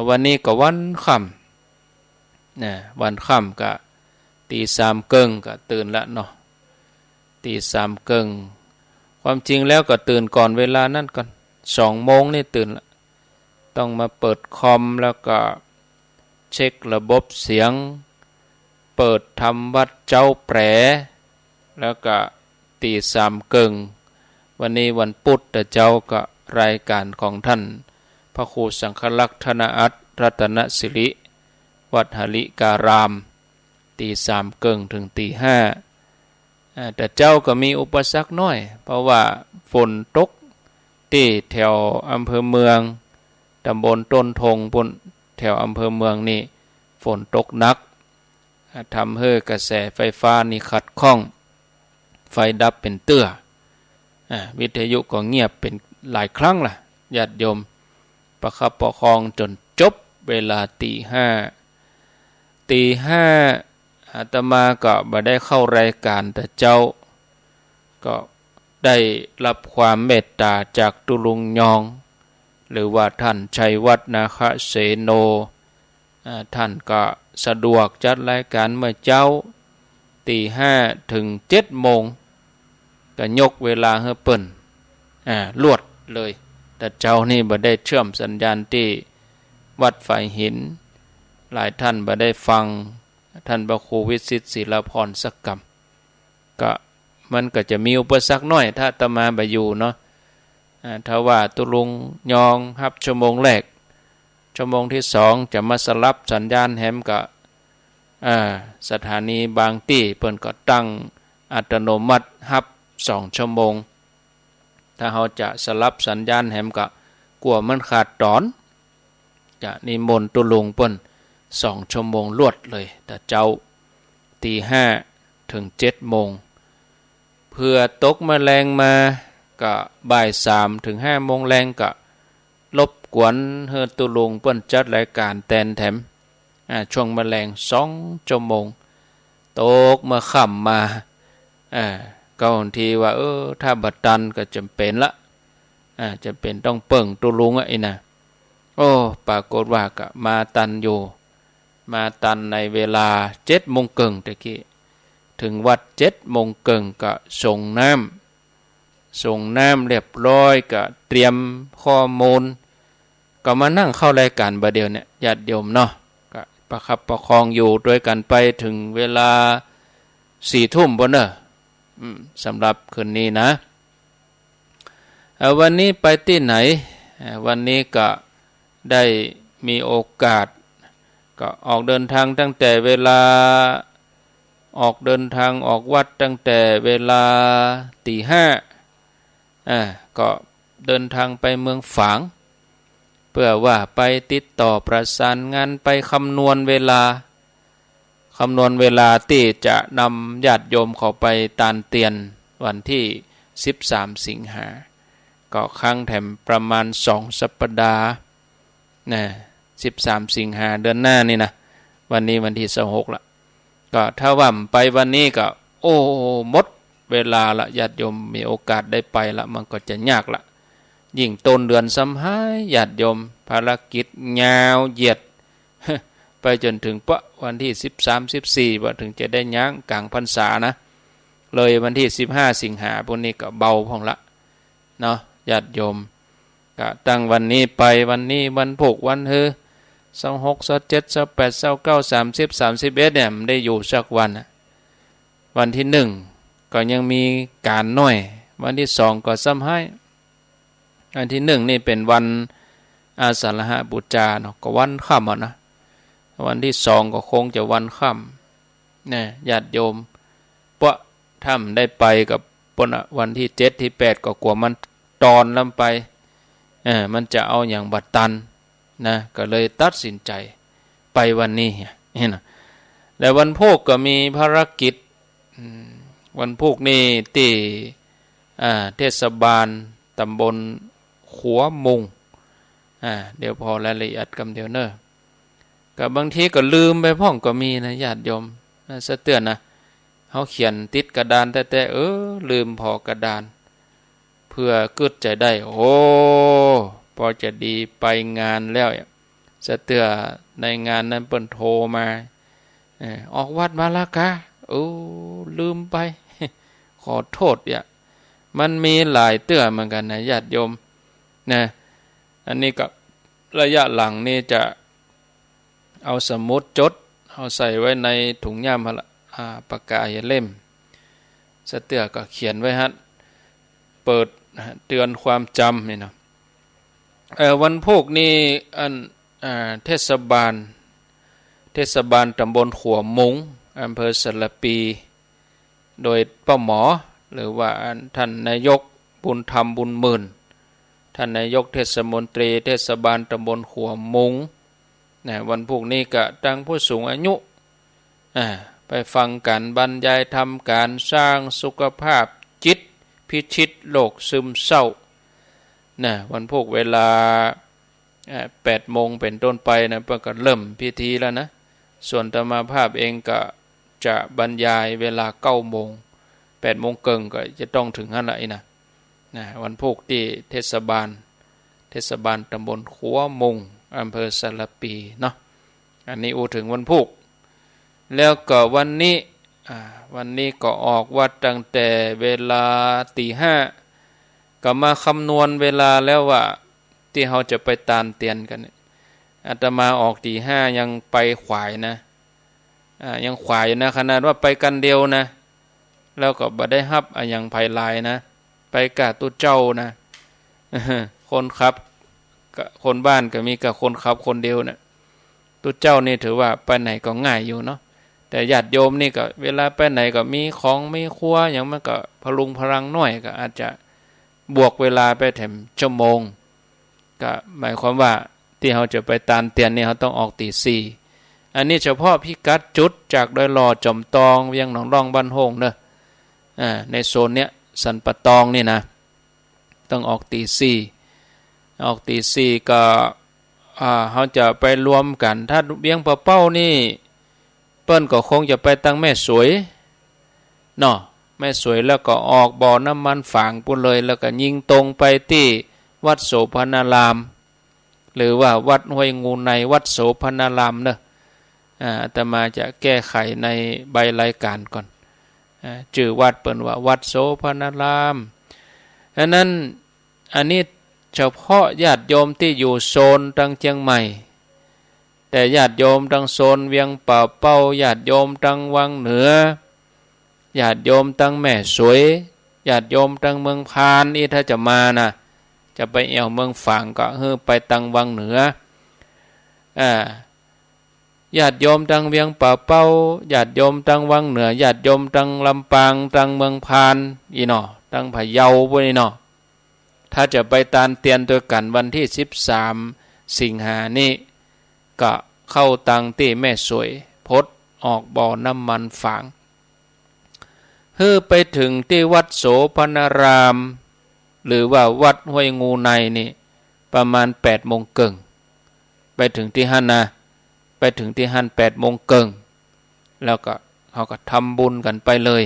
วันนี้ก็วันค่ำนะวันค่ำก็ตีสามเกิงก็ตื่นละเนาะตีสามเกิงความจริงแล้วก็ตื่นก่อนเวลานั่นก่อน2 โมงนี่ตื่นละต้องมาเปิดคอมแล้วก็เช็คระบบเสียงเปิดทำวัดเจ้าแปรแล้วก็ตีสามเกิงวันนี้วันพุธแต่เจ้าก็รายการของท่านพระครูสังฆลักษณ์ธนอัตถรัตนสิริวัดหลิการามตีสามเกิงถึงตีห้าแต่เจ้าก็มีอุปสรรคน้อยเพราะว่าฝนตกที่แถวอำเภอเมืองตำบลต้นทงบนแถวอำเภอเมืองนี่ฝนตกหนักทำให้กระแสไฟฟ้านี่ขัดข้องไฟดับเป็นเตื้อวิทยุก็เงียบเป็นหลายครั้งล่ะญาติโยมประคับประคองจนจบเวลาตีห้าอาตมาก็บ่ได้เข้ารายการแต่เจ้าก็ได้รับความเมตตาจากตุลุงยองหรือว่าท่านชัยวัฒนาคเสโนท่านก็สะดวกจัดรายการเมื่อเจ้าตีห้าถึง7 โมงก็ยกเวลาให้เปิ้นลวดเลยแต่เจ้านี่บ่ได้เชื่อมสัญญาณที่วัดฝ่ายหินหลายท่านบ่ได้ฟังท่านพระครูวิสิตศิลพรสักกรรมก็มันก็จะมีอุปสรรคน้อยถ้าอาตมาบ่อยู่เนาะถ้าว่าตุลุงยองรับชั่วโมงแรกชั่วโมงที่2จะมาสลับสัญญาณแฮมกับสถานีบางที่เปิ้นก็ตั้งอัตโนมัติรับ2 ชั่วโมงถ้าเราจะสลับสัญญาณแฮมก็กลัวมันขาดตอนจะนิมนต์ตุลุงเปิ้น2 ชั่วโมงรวดเลยแต่เจ้าตีห้าถึง7 โมงเพื่อตกแมลงมาก็บ่าย3ถึง5 โมงแรงก็รบกวนเฮอตุลุงเปิ้นจัดรายการแตนแถมช่วงแมลง2 ชั่วโมงตกเมื่อค่ำมาก็บางทีว่าถ้าบัดตันก็จำเป็นละจะเป็นต้องเปิ่งตุลุงไอ้นะปรากฏว่าก็มาตันอยู่มาตันในเวลา7 โมงครึ่งตะกี้ถึงวัด7 โมงครึ่งก็ส่งน้ำเรียบร้อยก็เตรียมข้อมูลก็มานั่งเข้ารายการบัดเดียวเนี่ยญาติโยมเนาะก็ประคับประคองอยู่ด้วยกันไปถึงเวลา4 ทุ่มบ่เนอะสำหรับคืนนี้นะวันนี้ไปที่ไหนวันนี้ก็ได้มีโอกาสก็ออกเดินทางตั้งแต่เวลาออกเดินทางออกวัดตั้งแต่เวลาตีห้าก็เดินทางไปเมืองฝางเพื่อว่าไปติดต่อประสานงานไปคำนวณเวลาที่จะนำญาติโยมเข้าไปตานเตียนวันที่13 สิงหาก็ค้างแถมประมาณ2 สัปดาห์13 สิงหาเดือนหน้านี่นะวันนี้วันที่26ละก็ถ้าว่าไปวันนี้ก็หมดเวลาละญาติโยมมีโอกาสได้ไปละมันก็จะยากละยิ่งต้นเดือนซ้ำหายญาติโยมภารกิจยาวเหยียดไปจนถึงวันที่13 14ว่าถึงจะได้ย้างกลางพรรษานะเลยวันที่15 สิงหาพวกนี้ก็เบาพองละเนาะญาติโยมก็ตั้งวันนี้ไปวันนี้วันพุธวันฮือ26 27 28 29 30 31เนี่ยมันได้อยู่สักวันวันที่1ก็ยังมีการน้อยวันที่2ก็ซ้ำให้วันที่1นี่เป็นวันอาสาฬหบูชาเนาะก็วันค่ำนะวันที่2ก็คงจะวันค่ำเนี่ยญาติโยมถ้าได้ไปกับวันที่7ที่8ก็กลัวมันตอนลำไปมันจะเอาอย่างบัดตันนะก็เลยตัดสินใจไปวันนี้นะแล้ววันพุธก็มีภารกิจวันพุธนี่ที่เทศบาลตำบลขัวมุงเดี๋ยวพอรายละเอียดกันเดี๋ยวเนอะก็บางทีก็ลืมไปพ่องก็มีนะญาติโยมสะเตือนนะเขาเขียนติดกระดานแต่ลืมพอกระดานเพื่อกึดใจได้พอจะดีไปงานแล้ว สะเตือในงานนั้นเปิ้นโทรมาออกวัดมาแล้วกะโอ้ลืมไป ขอโทษอย่ามันมีหลายเตื้อเหมือนกันนะญาติโยมนะอันนี้ก็ระยะหลังนี่จะเอาสมุดจดเอาใส่ไว้ในถุงย่ามปากกาเล่มสะเตือก็เขียนไว้ฮะเปิดเตือนความจำนี่นะวันพุกนี้อันเทศบาลตำบลขัวมุงอำเภอสระปีโดยป้าหมอหรือว่าท่านนายกบุญธรรมบุญหมื่นท่านนายกเทศมนตรีเทศบาลตำบลขัวมุงนะวันพุกนี้ก็ตั้งผู้สูงอายุไปฟังการบรรยายธรรมการสร้างสุขภาพจิตพิชิตโรคซึมเศร้านะวันพุกเวลา8 โมงเป็นต้นไปนะเพื่อก็เริ่มพิธีแล้วนะส่วนธรรมาภาพเองก็จะบรรยายเวลา9 โมง8 โมงเกิงก็จะต้องถึงนั่นแหละนะวันพุกที่เทศบาลตำบลขัวมุงอำเภอสระปีเนาะอันนี้อูถึงวันพุกแล้วก็วันนี้ก็ออกวัดตั้งแต่เวลาตี 5ก็มาคำนวณเวลาแล้วว่าที่เราจะไปตานเตียนกันอาตมาออกตี 5ยังไปขวายนะยังขวายนะขนาดว่าไปกันเดียวนะแล้วก็บ่ได้ฮับอย่างภายลายนะไปกะตู้เจ้านะคนขับคนบ้านก็มีกับคนขับคนเดียวนะตู้เจ้านี่ถือว่าไปไหนก็ง่ายอยู่เนาะแต่ญาติโยมนี่ก็เวลาไปไหนก็มีของมีครัวอย่างมันก็พลุงพลังหน่อยก็อาจจะบวกเวลาไปแถมชั่วโมงก็หมายความว่าที่เราจะไปตานเตียนนี่เราต้องออกตี 4อันนี้เฉพาะพิกัดจุดจากดอยหล่อจอมตองเวียงหนองร่องบ้านโฮงเนอะในโซนเนี้ยสันปะตองนี่นะต้องออกตี 4ออกตี 4ก็เขาจะไปรวมกันถ้าเวียงปะเป้านี่เปิ้นก็คงจะไปตั้งแม่สวยเนาะแม่สวยแล้วก็ออกบ่อน้ำมันฝางปุ่นเลยแล้วก็ยิงตรงไปที่วัดโสภณารามหรือว่าวัดห้วยงูในวัดโสภณารามเนอะอาตมาจะแก้ไขในใบรายการก่อนชื่อวัดเปิ้นว่าวัดโสภณารามอันนั้นอันนี้เฉพาะญาติโยมที่อยู่โซนทางเชียงใหม่แต่ญาติโยมทางโซนเวียงป่าเป้าญาติโยมทางวังเหนือญาติโยมทางแม่สวยญาติโยมทางเมืองพานนี่ถ้าจะมานะจะไปเอวเมืองฝางก็ไปทางวังเหนือญาติโยมทางเวียงป่าเป้าญาติโยมทางวังเหนือญาติโยมทางลำปางทางเมืองพานอีเนาะทางพะเยาพวกนี้เนาะถ้าจะไปตานเตียนตัวกันวันที่13 สิงหานี่ก็เข้าตังที่แม่สวยพดออกบ่อน้ำมันฝางไปถึงที่วัดโสภณารามหรือว่าวัดห้วยงูในนี่ประมาณ8 โมงเกิงไปถึงที่ฮั่นนะไปถึงที่ฮั่น8 โมงเกิงแล้วก็เขาก็ทำบุญกันไปเลย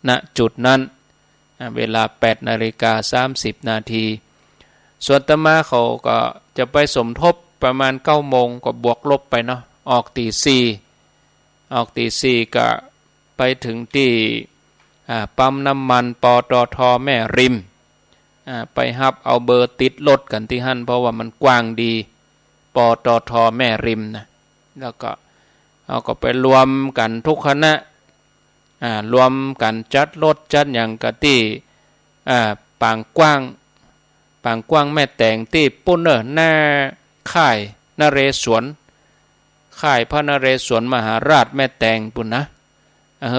ณจุดนั้นเวลา8:30 นาทีส่วนอาตมาเขาก็จะไปสมทบประมาณ9 โมงก็บวกลบไปเนาะออกตี 4ก็ไปถึงที่ปั๊มน้ำมันปตท.แม่ริมไปฮับเอาเบอร์ติดรถกันที่หั่นเพราะว่ามันกว้างดีปตท.แม่ริมนะแล้วก็เอาก็ไปรวมกันทุกคณะรวมกันจัดรถจัดอย่างกะที่ปางกว้างแม่แตงที่ปุ้นหน้าค่ายนเรศวรค่ายพระนเรศวรมหาราชแม่แตงปุ่นนะ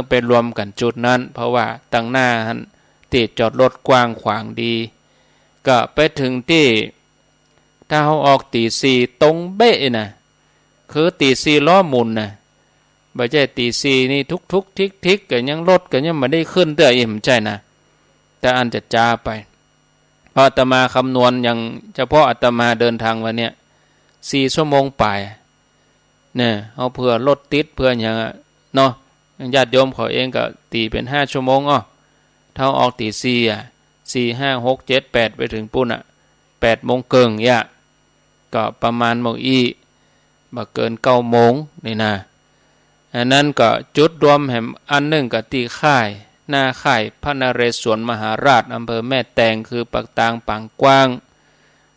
ไปรวมกันจุดนั้นเพราะว่าตั้งหน้าที่จอดรถกว้างขวางดีก็ไปถึงที่ถ้าเขาออกตี 4ตรงเบ๊ะนะคือตี 4ล้อหมุนนะไม่ใช่ตี 4นี่ทุกทิกก็ยังรถก็ยังไม่ได้ขึ้นเตื้ออิ่มใจนะแต่อันจะจ้าไปพออาตมาคำนวณอย่างเฉพาะอาตมาเดินทางวันเนี้ย4 ชั่วโมงไปเนี่ยเอาเพื่อรถติดเพื่ออย่างเนาะญาติโยมเขาเองก็ตีเป็น5 ชั่วโมงเท่าออกตี 4 5 6 7 8ไปถึงปุ่น8 โมงเกิงก็ประมาณโมง บ่เกิน9 โมงนี่นะอันนั้นก็จุดรวมแห่งอันหนึ่งก็ตีค่ายหน้าค่ายพระนเรศวรมหาราชอำเภอแม่แตงคือปากตางปางกว้าง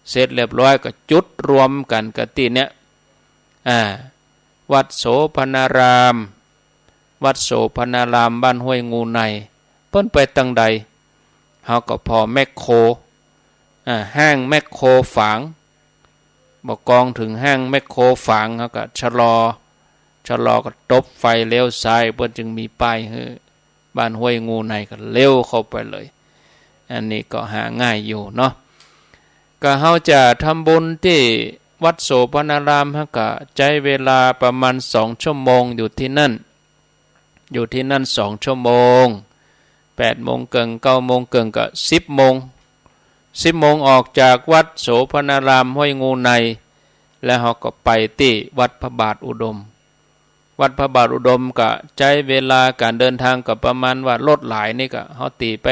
เสร็จเรียบร้อยก็จุดรวมกันกะตีเนี่ยวัดโสพนารามวัดโสพนารามบ้านห้วยงูในเพิ่นไปตังใดเฮาก็พอแมคโครห้างแมคโครฝางบ่กองถึงห้างแมคโครฝางเฮาก็ชะลอก็ตบไฟเลี้ยวซ้ายเพิ่นจึงมีป้ายให้บ้านห้วยงูในก็เลี้ยวเข้าไปเลยอันนี้ก็หาง่ายอยู่เนาะก็เฮาจะทำบุญที่วัดโสพนารามเฮาก็ใช้เวลาประมาณ2 ชั่วโมงอยู่ที่นั่น2 ชั่วโมง8 โมงเกิง9 โมงเกิงก็10 โมงออกจากวัดโสพนารามห้วยงูในแล้วเฮาก็ไปที่วัดพระบาทอุดมวัดพระบาทอุดมก็ใช้เวลาการเดินทางก็ประมาณว่ารถหลายนี่ก็เฮาตีไป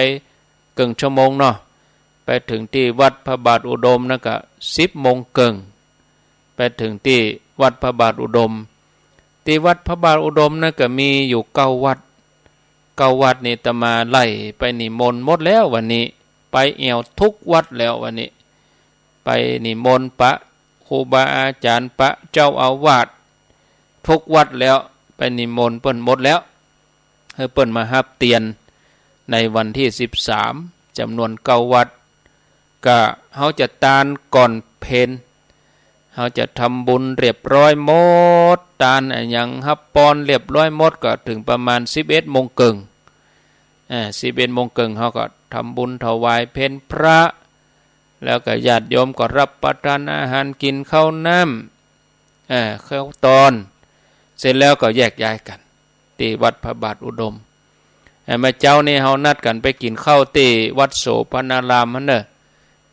เกิงชั่วโมงเนาะไปถึงที่วัดพระบาทอุดมนั่นก็10 โมงเกิงไปถึงที่วัดพระบาทอุดมที่วัดพระบาทอุดมนั่นก็มีอยู่9 วัดนี่ตมาไล่ไปนิมนต์หมดแล้ววันนี้ไปแอวทุกวัดแล้ววันนี้ไปนิมนต์พระครูบาอาจารย์พระเจ้าอาวาสทุกวัดแล้วไปนิมนต์เปิ้นหมดแล้วให้เปิ้นมารับเตียนในวันที่13จำนวน9 วัดก็เฮาจะตานก่อนเพลเฮาจะทำบุญเรียบร้อยหมดตานอย่างฮับปอนเรียบร้อยหมดก็ถึงประมาณ11 โมงเกิง11 โมงเกิงเฮาก็ทำบุญถวายเพลพระแล้วก็ญาติโยมก็รับประทานอาหารกินข้าวน้ำข้าวตอนเสร็จแล้วก็แยกย้ายกันที่วัดพระบาทอุดมมาเจ้านี่เฮานัดกันไปกินข้าวที่วัดโสพนารามหั่นเด้อ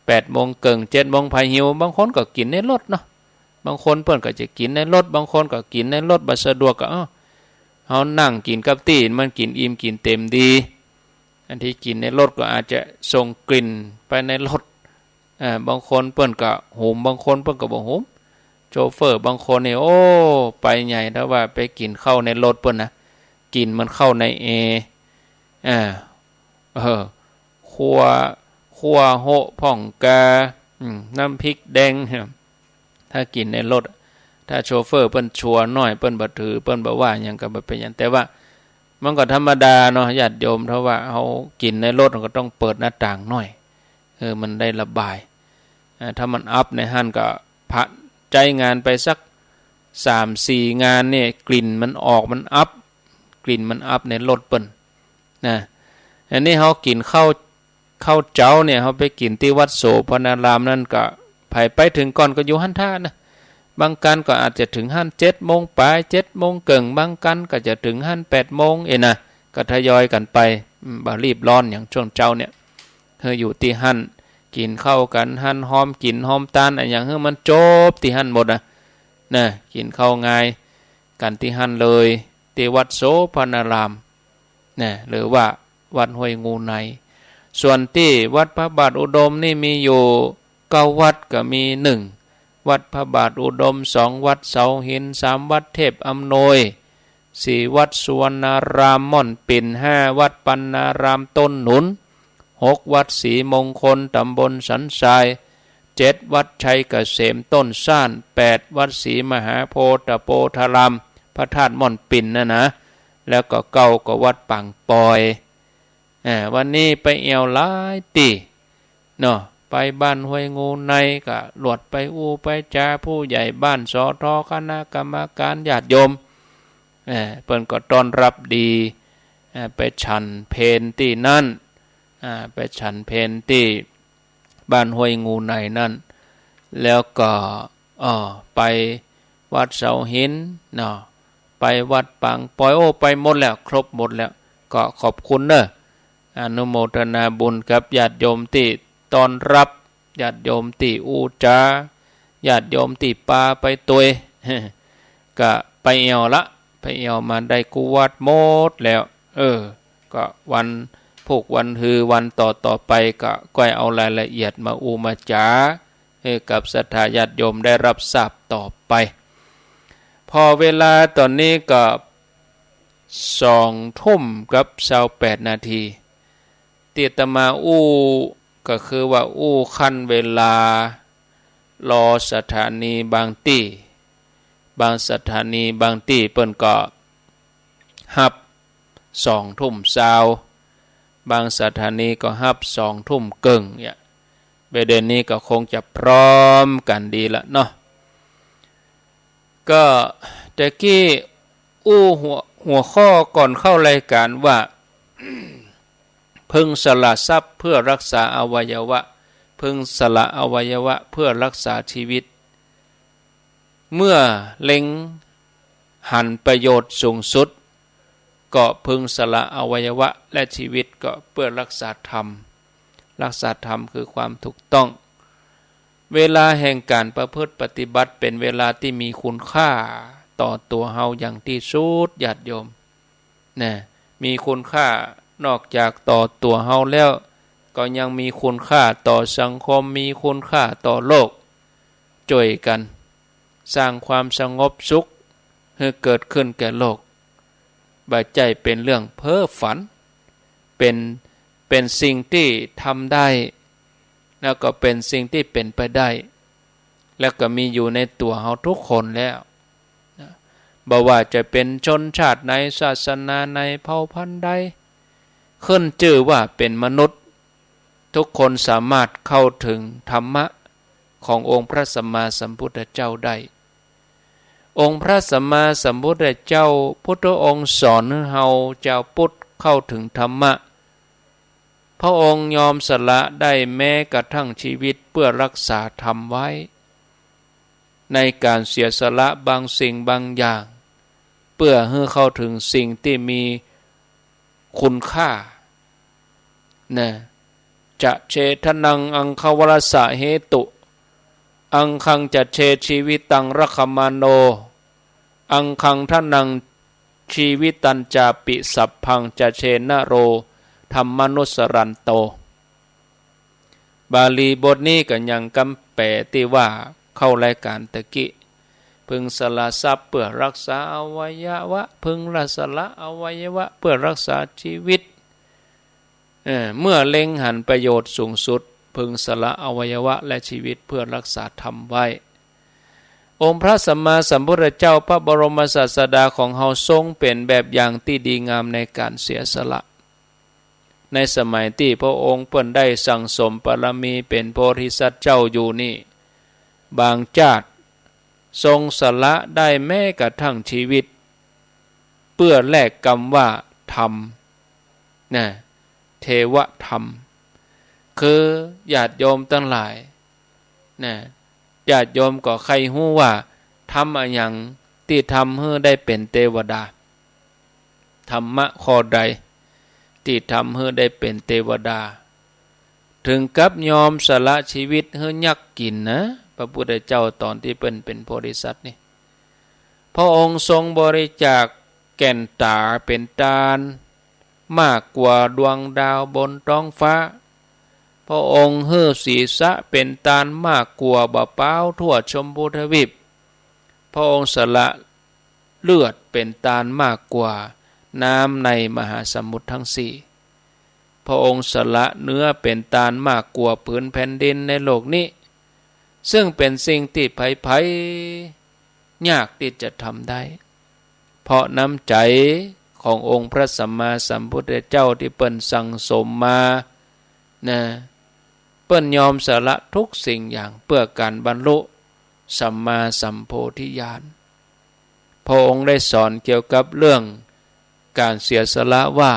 8 โมงเกิง7 โมงพายหิวบางคนก็กินในรถเนาะบางคนเพิ่นก็จะกินในรถบางคนก็กินในรถบ่สะดวกก็เฮานั่งกินกับตี้มันกินอิ่มกินเต็มดีอันที่กินในรถก็อาจจะส่งกลิ่นไปในรถบางคนเปิ้นก็หุมบางคนเปิ้นก็บ่หุมโชเฟอร์บางคนนี่โอ้ไปใหญ่ถ้าว่าไปกินข้าวในรถเปิ้นนะกินมันเข้าในครัวโหพ่องกาน้ำพริกแดงถ้ากินในรถถ้าโชเฟอร์เปิ้นชัวน้อยเปิ้นบ่ถือเปิ้นบ่ว่าหยังก็บ่เป็นหยังแต่ว่ามันก็ธรรมดาเนาะญาติโยมเพราะว่าเฮากินในรถมันก็ต้องเปิดหน้าต่างหน่อยมันได้ระบายถ้ามันอัพในห้านก็ผ่านใจงานไปสัก 3-4 งานนี่กลิ่นมันออกมันอัพกลิ่นมันอัพในรถเปิ้นนะอันนี้เฮากินข้าวเจ้าเนี่ยเฮาไปกินที่วัดโสพนารามนั่นก็ไปถึงก่อนก็อยู่หันท่านะบางกันก็อาจจะถึงหัน7 โมงปลาย7 โมงเกิงบางกันก็จะถึงหัน8 โมงนะก็ทยอยกันไปบ่รีบร้อนอย่างช่วงเจ้าเนี่ยอยู่ที่หันกินข้าวกันหันหอมกินหอมตาลอย่างมันจบที่หันหมดนะกินข้าวง่ายกันที่หันเลยที่วัดโสพนารามนะหรือว่าวัดห้วยงูในส่วนที่วัดพระบาทอุดมนี่มีอยู่9 วัดก็มี1วัดพระบาทอุดม2 วัดเสาหิน3 วัดเทพอำนวย4 วัดสุวรรณารามม่อนปิ่น5 วัดปัณณารามต้นหนุน6 วัดศรีมงคลตำบลสันทราย7 วัดชัยเกษมต้นซ่าน8 วัดศรีมหาโพธิ์โพธารามพระธาตุม่อนปิ่นนะแล้วก็9ก็วัดปังปอยวันนี้ไปเอวหลายตีเนาะไปบ้านห้วยงูในก็หลวดไปไปจาผู้ใหญ่บ้านสทคณะกรรมการญาติโยมเปิ้นก็ต้อนรับดีไปฉันเพลที่นั่นไปฉันเพลที่บ้านห้วยงูในนั่นแล้วก็ไปวัดเสาหินเนาะไปวัดปังปอยไปหมดแล้วครบหมดแล้วก็ขอบคุณเนอะอนุโมทนาบุญกับญาติโยมที่ต้อนรับญาติโยมที่อูจาญาติโยมที่ปาไปตัวยก็ไปเอวละไปเอวมาได้กุวัดหมดแล้วก็วันผูกวันฮือวันต่อไปก็เอารายละเอียดมามาจาให้กับศรัทธาญาติโยมได้รับทราบต่อไป พอเวลาตอนนี้ก็20:28ที่อาตมาก็คือว่าขั้นเวลารอสถานีบางสถานีบางที่เปิ้นก็ฮับ20:20บางสถานีก็ฮับ20:30เนี่ยประเด็นนี้ก็คงจะพร้อมกันดีละเนาะก็ตะกี้หัวข้อก่อนเข้ารายการว่า พึงสละทรัพย์เพื่อรักษาอวัยวะพึงสละอวัยวะเพื่อรักษาชีวิตเมื่อเล็งหันประโยชน์สูงสุดก็พึงสละอวัยวะและชีวิตก็เพื่อรักษาธรรมคือความถูกต้องเวลาแห่งการประพฤติปฏิบัติเป็นเวลาที่มีคุณค่าต่อตัวเฮาอย่างที่สุดญาติโยมนะมีคุณค่านอกจากต่อตัวเฮาแล้วก็ยังมีคุณค่าต่อสังคมมีคุณค่าต่อโลกช่วยกันสร้างความสงบสุขให้เกิดขึ้นแก่โลกบ่ใจเป็นเรื่องเพ้อฝันเป็นสิ่งที่ทำได้แล้วก็เป็นสิ่งที่เป็นไปได้แล้วก็มีอยู่ในตัวเฮาทุกคนแล้วบ่ว่าจะเป็นชนชาติไหนศาสนาไหนเผ่าพันธุ์ใดขึ้นชื่อว่าเป็นมนุษย์ทุกคนสามารถเข้าถึงธรรมะขององค์พระสัมมาสัมพุทธเจ้าได้องค์พระสัมมาสัมพุทธเจ้าพุทธองค์สอนให้เฮาเจ้าพุทธเข้าถึงธรรมะพระองค์ยอมสละได้แม้กระทั่งชีวิตเพื่อรักษาธรรมไว้ในการเสียสละบางสิ่งบางอย่างเพื่อให้เข้าถึงสิ่งที่มีคุณค่านะจะเชทนังอังคาวรสะเหตุอังคังจะเชชีวิตังรัคมาโนอังคังทนังชีวิตันจาปิสัพพังจะเชนะโรธรรมนุสรันโตบาลีบทนี้ก็ยังกำแปลที่ว่าเข้ารายการตะกี้พึงสละทรัพย์เพื่อรักษาอวัยวะพึงสละอวัยวะเพื่อรักษาชีวิตเมื่อเล็งหันประโยชน์สูงสุดพึงสละอวัยวะและชีวิตเพื่อรักษาธรรมไว้องค์พระสัมมาสัมพุทธเจ้าพระบรมศาสดาของเฮาทรงเป็นแบบอย่างที่ดีงามในการเสียสละในสมัยที่พระองค์เพิ่นได้สั่งสมบารมีเป็นโพธิสัตว์เจ้าอยู่นี่บางชาติทรงสละได้แม้กระทั่งชีวิตเพื่อแลกกรรมว่าธรรมนะเทวธรรมคือญาติโยมทั้งหลายนะญาติโยมก็ใครฮู้ว่าทำอะไรอย่างที่ทำให้ได้เป็นเทวดาธรรมะข้อใดที่ทำให้ได้เป็นเทวดาถึงกับยอมสละชีวิตให้ยักษ์กินนะพระพุทธเจ้าตอนที่เป็นโพธิสัตว์นี่พระองค์ทรงบริจาคแก่นตาเป็นทานมากกว่าดวงดาวบนท้องฟ้าพระองค์ให้ศีรษะเป็นทานมากกว่าบะเป้าทั่วชมพูทวีปพระองค์สละเลือดเป็นทานมากกว่าน้ำในมหาสมุทรทั้งสี่พระองค์สละเนื้อเป็นทานมากกว่าผืนแผ่นดินในโลกนี้ซึ่งเป็นสิ่งที่ไผยากที่จะทำได้เพราะน้ำใจขององค์พระสัมมาสัมพุทธเจ้าที่เปิ้นสั่งสมมานะเปิ้นยอมสละทุกสิ่งอย่างเพื่อการบรรลุสัมมาสัมโพธิญาณพระองค์ได้สอนเกี่ยวกับเรื่องการเสียสละว่า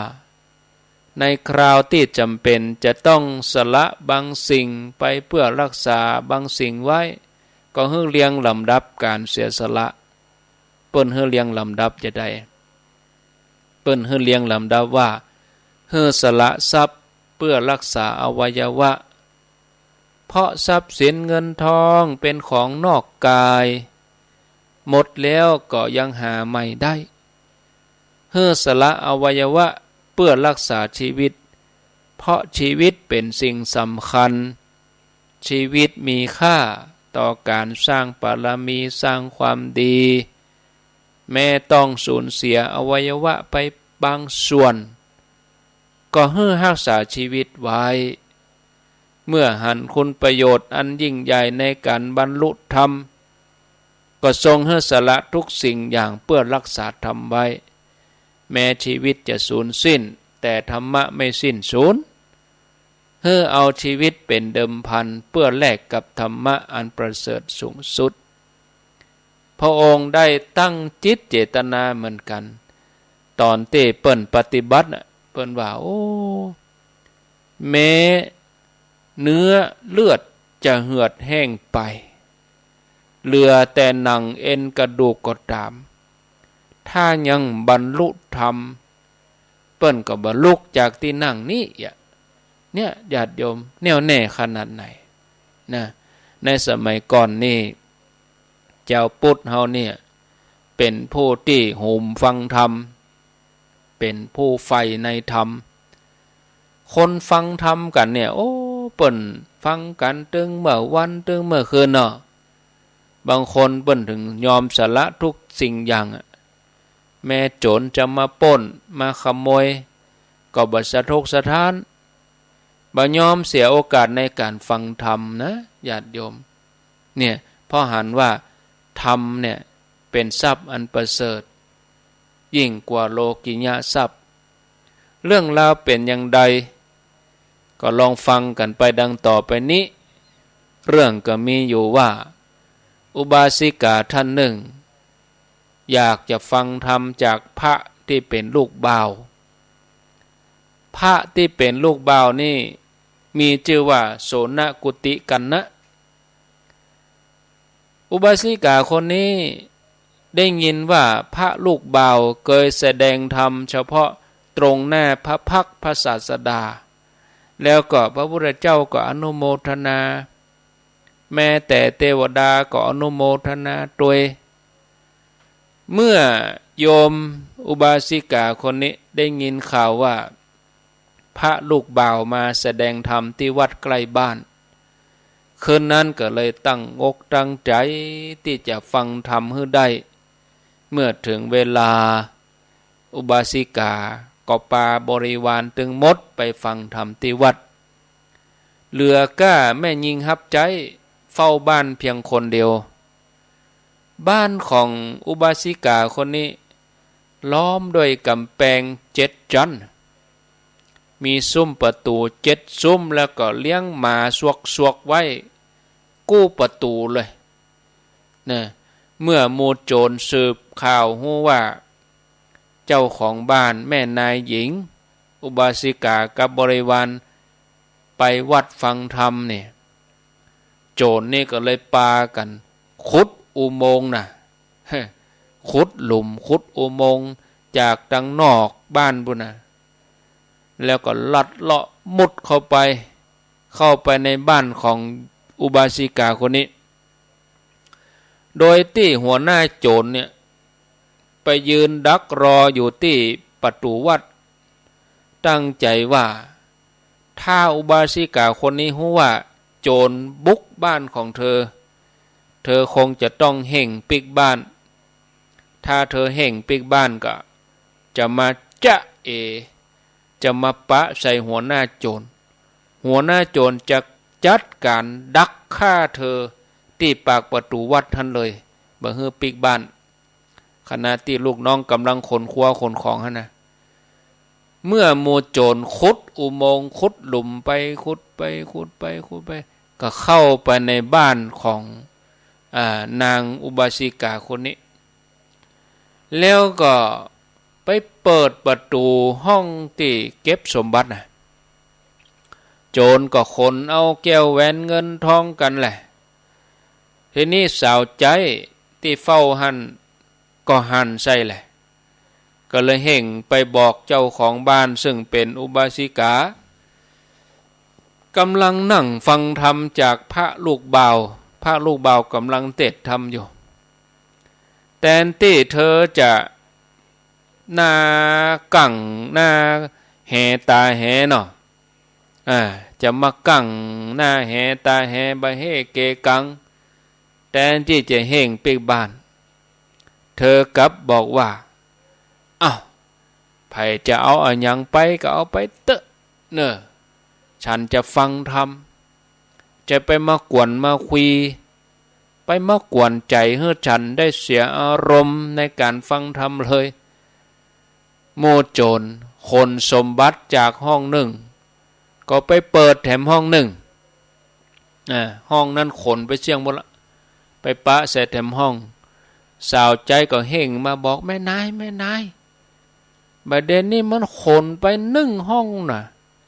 ในคราวที่จำเป็นจะต้องสละบางสิ่งไปเพื่อรักษาบางสิ่งไว้ก็ให้เรียงลำดับการเสียสละเปิ้นให้เรียงลำดับจะได้เปิ้นให้เรียงลำดับว่าให้สละทรัพย์เพื่อรักษาอวัยวะเพราะทรัพย์สินเงินทองเป็นของนอกกายหมดแล้วก็ยังหาใหม่ได้ให้สละอวัยวะเพื่อรักษาชีวิตเพราะชีวิตเป็นสิ่งสำคัญชีวิตมีค่าต่อการสร้างบารมีสร้างความดี แม้ต้องสูญเสียอวัยวะไปบางส่วนก็เพื่อรักษาชีวิตไว้เมื่อหันคุณประโยชน์อันยิ่งใหญ่ในการบรรลุธรรมก็ทรงให้สละทุกสิ่งอย่างเพื่อรักษาธรรมไว้แม้ชีวิตจะสูญสิ้นแต่ธรรมะไม่สิ้นสูญเพื่อเอาชีวิตเป็นเดิมพันเพื่อแลกกับธรรมะอันประเสริฐสูงสุดพระองค์ได้ตั้งจิตเจตนาเหมือนกันตอนเต้เปิ้นปฏิบัติเปิ้นว่าโอ้แม้เนื้อเลือดจะเหือดแห้งไปเหลือแต่หนังเอ็นกระดูกก็ตามถ้ายังบรรลุธรรมเปิ้นก็บรรลุจากที่นั่งนี้เนี่ยญาติโยมแน่วแน่ขนาดไหนนะในสมัยก่อนนี่เจ้าพุทธเฮาเนี่ยเป็นผู้ที่หูมฟังธรรมเป็นผู้ใฝ่ในธรรมคนฟังธรรมกันเนี่ยโอ้เปิ้นฟังกันตึงเมื่อวันตึงเมื่อคืนเนาะบางคนเปิ้นถึงยอมสละทุกสิ่งอย่างแม้โจรจะมาปล้นมาขโมยก็บ่สะทกสะท้านบ่ยอมเสียโอกาสในการฟังธรรมนะญาติโยมเนี่ยเพราะหันว่าธรรมเนี่ยเป็นทรัพย์อันประเสริฐยิ่งกว่าโลกิยะทรัพย์เรื่องราวเป็นอย่างใดก็ลองฟังกันไปดังต่อไปนี้เรื่องก็มีอยู่ว่าอุบาสิกาท่านหนึ่งอยากจะฟังธรรมจากพระที่เป็นลูกบ่าวพระที่เป็นลูกบ่าวนี่มีชื่อว่าโสนกุติกันนะอุบาสิกาคนนี้ได้ยินว่าพระลูกบ่าวเคยแสดงธรรมเฉพาะตรงหน้าพระพักตร์พระศาสดาแล้วก็พระพุทธเจ้าก็อนุโมทนาแม้แต่เทวดาก็อนุโมทนาด้วยเมื่อโยมอุบาสิกาคนนี้ได้ยินข่าวว่าพระลูกบ่าวมาแสดงธรรมที่วัดใกล้บ้านคืนนั้นก็เลยตั้งอกตั้งใจที่จะฟังธรรมให้ได้เมื่อถึงเวลาอุบาสิกาก็พาบริวารตึงหมดไปฟังธรรมที่วัดเหลือก้าแม่ยิงฮับใจเฝ้าบ้านเพียงคนเดียวบ้านของอุบาสิกาคนนี้ล้อมด้วยกำแพง7 ชั้นมีซุ้มประตู7 ซุ้มแล้วก็เลี้ยงหมาสวกไว้กู้ประตูเลยนะเมื่อมูโจรสืบข่าวฮู้ว่าเจ้าของบ้านแม่นายหญิงอุบาสิกากับบริวารไปวัดฟังธรรมเนี่ยโจรนี่ก็เลยปากันขุดอุโมงค์นะขุดหลุมขุดอุโมงค์จากดังนอกบ้านบุญนะแล้วก็ลัดเลาะมุดเข้าไปในบ้านของอุบาสิกาคนนี้โดยที่หัวหน้าโจรเนี่ยไปยืนดักรออยู่ที่ประตูวัดตั้งใจว่าถ้าอุบาสิกาคนนี้รู้ว่าโจรบุกบ้านของเธอคงจะต้องเห่งปิกบ้านถ้าเธอเห่งปิกบ้านก็จะมาจะมาปะใส่หัวหน้าโจรจะจัดการดักฆ่าเธอที่ปากประตูวัดท่านเลยบ่ฮื้อปิกบ้านขณะที่ลูกน้องกำลังขนครัวขนของฮะนะเมื่อหมู่โจรขุดอุโมงค์ขุดหลุมไปขุดไปก็เข้าไปในบ้านของนางอุบาสิกาคนนี้แล้วก็ไปเปิดประตูห้องที่เก็บสมบัตินะโจรก็ขนเอาแก้วแหวนเงินทองกันแหละทีนี้สาวใจที่เฝ้าหันก็หันใส่แหละก็เลยเห่งไปบอกเจ้าของบ้านซึ่งเป็นอุบาสิกากำลังนั่งฟังธรรมจากพระลูกบ่าวกำลังเทศธรรมอยู่แทนที่เธอจะหน้ากั่งหน้าแหตาแหเนาะจะมากั่งหน้าแหตาแหบะเฮเกกังแทนที่จะเห่งปิกบ้าน เธอกลับบอกว่าอ้าวไผจะเอาอันยังไปก็เอาไปเตอะเนอะฉันจะฟังธรรมจะไปมากวนมาคุยไปมากวนใจให้ฉันได้เสียอารมณ์ในการฟังธรรมเลยโมโจรคนสมบัติจากห้องหนึ่งก็ไปเปิดแถมห้องหนึ่งห้องนั้นขนไปเชียงหมดละไปปะใส่แถมห้องสาวใจก็เฮงมาบอกแม่นายบัดเดี๋ยวนี้มันขนไปห้องน่ะ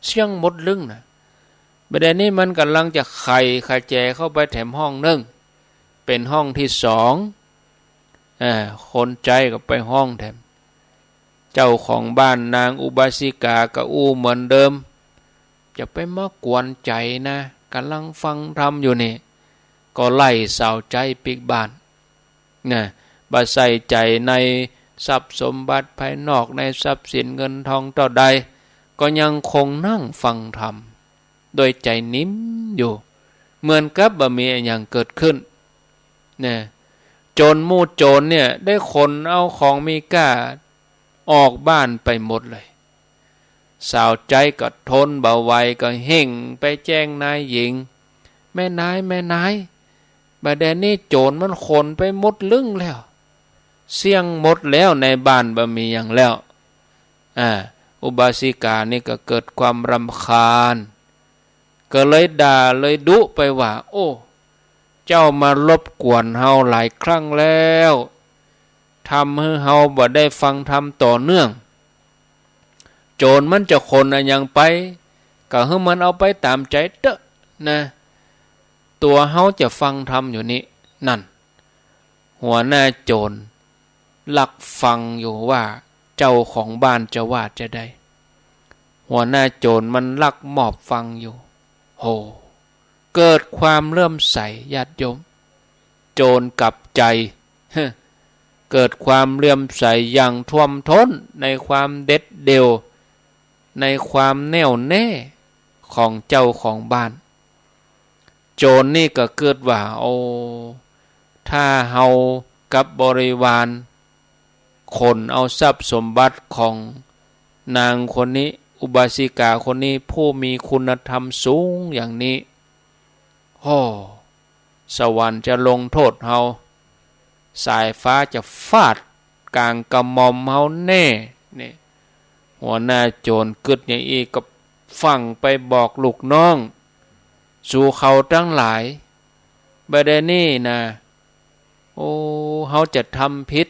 เชียงหมดลึงน่ะบัดเดี๋ยวนี้มันกำลังจะไขแจเข้าไปแถมห้องหนึ่งเป็นห้องที่สองคนใจก็ไปห้องแถมเจ้าของบ้านนางอุบาสิกาก็อู้เหมือนเดิมจะไปมากวนใจนะกำลังฟังธรรมอยู่นี่ก็ไล่สาวใจปิกบ้านนะบ่ใส่ใจในทรัพย์สมบัติภายนอกในทรัพย์สินเงินทองต่อใดก็ยังคงนั่งฟังธรรมโดยใจนิ่มอยู่เหมือนกับบ่มีอย่างเกิดขึ้นเนี่ยโจรมู่โจรเนี่ยได้ขนเอาของมีค่าออกบ้านไปหมดเลยสาวใจก็ทนบ่ไหวก็เห่งไปแจ้งนายหญิงแม่นายบัดเดี๋ยวนี้โจรมันขนไปหมดลึงแล้วเสี่ยงหมดแล้วในบ้านบ่มีอย่างแล้วอุบาสิกานี่ก็เกิดความรำคาญก็เลยด่าเลยดุไปว่าโอ้เจ้ามารบกวนเฮาหลายครั้งแล้วทำให้เฮาบ่ได้ฟังธรรมต่อเนื่องโจรมันจะขนอะไรยังไปก็ให้มันเอาไปตามใจเด้อนะตัวเฮาจะฟังธรรมอยู่นี่นั่นหัวหน้าโจรหลักฟังอยู่ว่าเจ้าของบ้านจะว่าจะได้หัวหน้าโจรมันลักหมอบฟังอยู่โหเกิดความเริ่มใสญาติโยมโจรกลับใจเกิดความเลื่อมใสอย่างท่วมท้นในความเด็ดเดี่ยวในความแน่วแน่ของเจ้าของบ้านโจรนี่ก็เกิดว่าโอ้ถ้าเฮากับบริวารขนเอาทรัพย์สมบัติของนางคนนี้อุบาสิกาคนนี้ผู้มีคุณธรรมสูงอย่างนี้โอ้สวรรค์จะลงโทษเฮาสายฟ้าจะฟาดกลางกระหม่อมเฮาแน่นี่หัวหน้าโจรกึดอย่างอีกก็ฟังไปบอกลูกน้องสู่เขาทั้งหลายบัดเดี๋ยวนี้นะโอ้เฮาจะทำผิด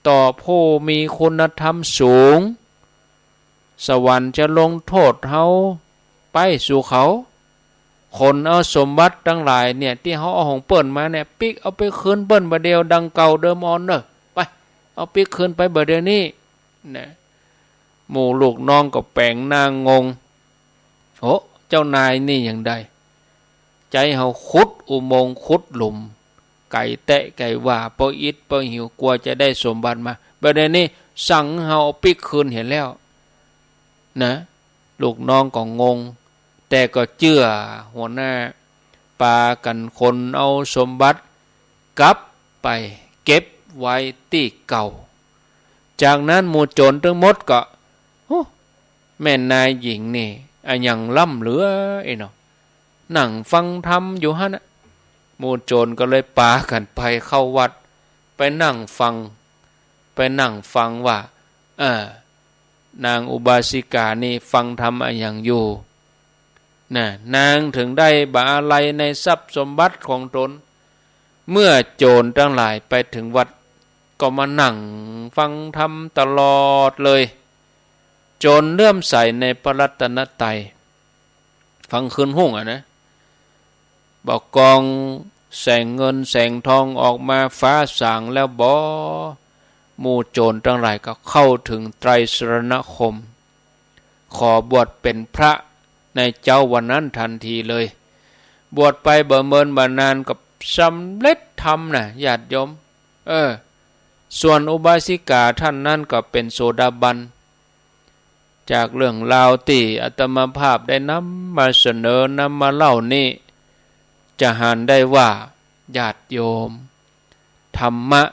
ต่อผู้มีคุณธรรมสูงสวรรค์จะลงโทษเฮาไปสู่เขาคนเอาสมบัติทั้งหลายเนี่ยที่เฮาเอาของเปิ้นมาเนี่ยปิกเอาไปคืนเปิ้นบ่เดียวดังเก่าเดิมออนเด้อไปเอาปิกคืนไปบ่เดี๋ยวนี้นะหมู่ลูกน้องก็แปลงหน้างงโอ้เจ้านายนี่อย่างใดใจเฮาขุดอุโมงค์ขุดหลุมไก่แตะไก่ว่าปออิดปอหิวกลัวจะได้สมบัติมาบ่เดี๋ยวนี้สั่งเฮาเอาปิกคืนเห็นแล้วนะลูกน้องก็งงแต่ก็เชื่อหัวหน้าปากันคนเอาสมบัติกลับไปเก็บไว้ที่เก่าจากนั้นหมู่โจรทั้งหมดก็แม่นายหญิงนี่ยังล่ำเหลือเนาะนั่งฟังธรรมอยู่ฮะนะหมู่โจรก็เลยปากันไปเข้าวัดไปนั่งฟังว่านางอุบาสิกานี่ฟังธรรมอย่างอยู่น่ะนางถึงได้บาอะไรในทรัพย์สมบัติของตนเมื่อโจรทั้งหลายไปถึงวัดก็มานั่งฟังธรรมตลอดเลยโจรเลื่อมใสในพระรัตนตรัยฟังคืนหุ่งนะบอกกองแสงเงินแสงทองออกมาฟ้าสางแล้วบ่หมู่โจรทั้งหลายก็เข้าถึงไตรสรณคมขอบวชเป็นพระในเจ้าวันนั้นทันทีเลยบวชไปบ่เมินบ่นานก็สำเร็จธรรมนะญาติโยมส่วนอุบาสิกาท่านนั้นก็เป็นโสดาบันจากเรื่องราวที่อาตมาภาพได้นำมาเสนอนำมาเล่านี้จะหันได้ว่าญาติโยมธรรมะ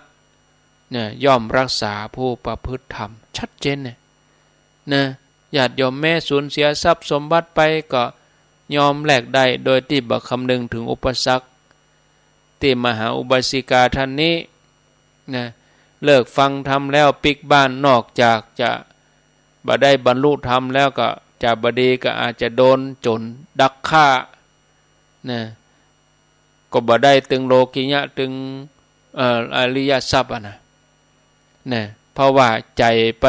เนี่ยย่อมรักษาผู้ประพฤติธรรมชัดเจนเนี่ยนะญาติโยมแม่สูญเสียทรัพย์สมบัติไปก็ยอมแลกได้โดยที่บ่คำนึงถึงอุปสรรคที่มหาอุบาสิกาท่านนี้นะเลิกฟังธรรมแล้วปิกบ้านนอกจากจะบ่ได้บรรลุธรรมแล้วก็จะบดีก็อาจจะโดนโจรดักฆ่านะก็บ่ได้ตึงโลกิยะตึงอริยทรัพย์นะเพราะว่าใจไป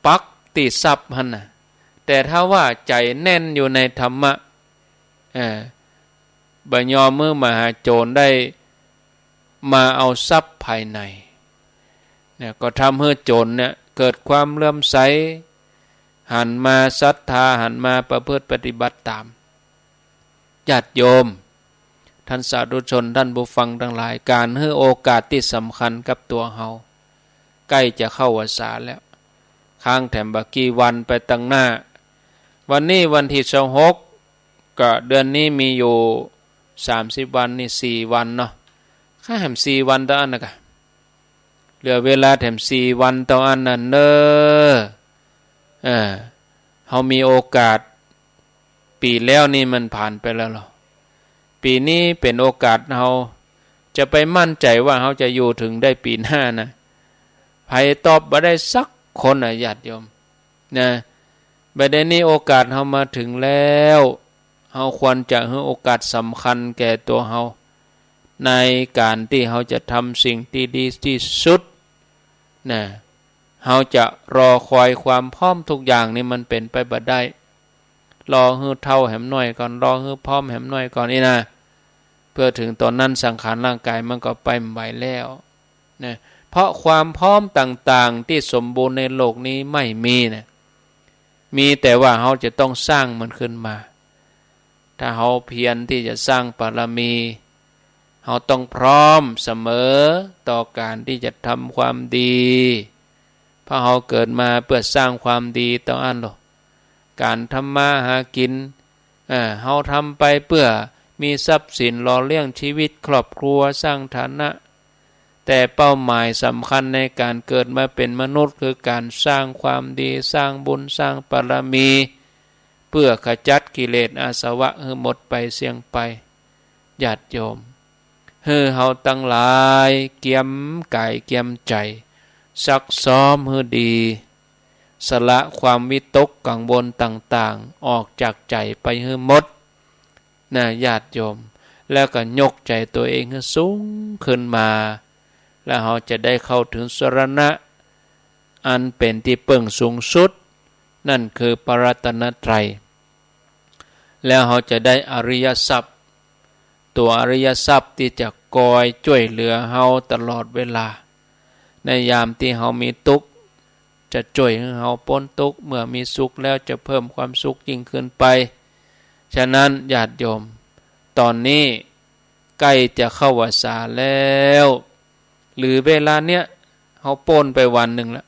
ปักติดทรัพย์หั่นน่ะแต่ถ้าว่าใจแน่นอยู่ในธรรมะบ่ยอมมือมหาโจรได้มาเอาทรัพย์ภายในเนี่ยก็ทำให้โจรเนี่ยเกิดความเลื่อมใสหันมาศรัทธาหันมาประพฤติปฏิบัติตามญาติโยมท่านสาธุชนท่านผู้ฟังทั้งหลายการให้โอกาสที่สำคัญกับตัวเฮาใกล้จะเข้าพรรษาแล้วค้างแถมบักกี่วันไปตั้งหน้าวันนี้วันที่26ก็เดือนนี้มีอยู่30วันนี่4วันเนาะค่าแถม4วันต่ออันนะกะเหลือเวลาแถม4วันต่ออันนั่นเด้อเฮามีโอกาสปีแล้วนี่มันผ่านไปแล้วหรอปีนี้เป็นโอกาสเฮาจะไปมั่นใจว่าเฮาจะอยู่ถึงได้ปีหน้านะไผตอบบ่ได้สักคนญาติโยมนะบัดนี้โอกาสเฮามาถึงแล้วเฮาควรจะให้โอกาสสำคัญแก่ตัวเฮาในการที่เฮาจะทำสิ่งที่ดีที่สุดนะเฮาจะรอคอยความพร้อมทุกอย่างนี่มันเป็นไปบ่ได้รอให้เท่าแหมหน่อยก่อนรอให้พร้อมแหมหน่อยก่อนนี่นะเพื่อถึงตอนนั้นสังขารร่างกายมันก็ไปไม่ไหวแล้วนะเพราะความพร้อมต่างๆที่สมบูรณ์ในโลกนี้ไม่มีนะมีแต่ว่าเฮาจะต้องสร้างมันขึ้นมาถ้าเฮาเพียรที่จะสร้างบารมีเฮาต้องพร้อมเสมอต่อการที่จะทำความดีเพราะเฮาเกิดมาเพื่อสร้างความดีต่ออันหรอการทำมาหากินเฮาทำไปเพื่อมีทรัพย์สินหล่อเลี้ยงชีวิตครอบครัวสร้างฐานะแต่เป้าหมายสำคัญในการเกิดมาเป็นมนุษย์คือการสร้างความดีสร้างบุญสร้างบารมีเพื่อขจัดกิเลสอาสวะให้หมดไปเสียงไปญาติโยมเฮาตั้งหลายเกียมกายเกียมใจซักซ้อมให้ดีสละความวิตกกังวลต่างๆออกจากใจไปให้หมดนะญาติโยมแล้วก็ยกใจตัวเองให้สูงขึ้นมาแล้วเราจะได้เข้าถึงสรณะอันเป็นที่เพิ่งสูงสุดนั่นคือพระรัตนตรัยแล้วเราจะได้อริยทรัพย์ตัวอริยทรัพย์ที่จะคอยช่วยเหลือเราตลอดเวลาในยามที่เรามีทุกข์จะช่วยให้เราพ้นทุกข์เมื่อมีสุขแล้วจะเพิ่มความสุขยิ่งขึ้นไปฉะนั้นญาติโยมตอนนี้ใกล้จะเข้าพรรษาแล้วหรือเวลาเนี้ยเขาโป้นไปวันหนึ่งแล้ว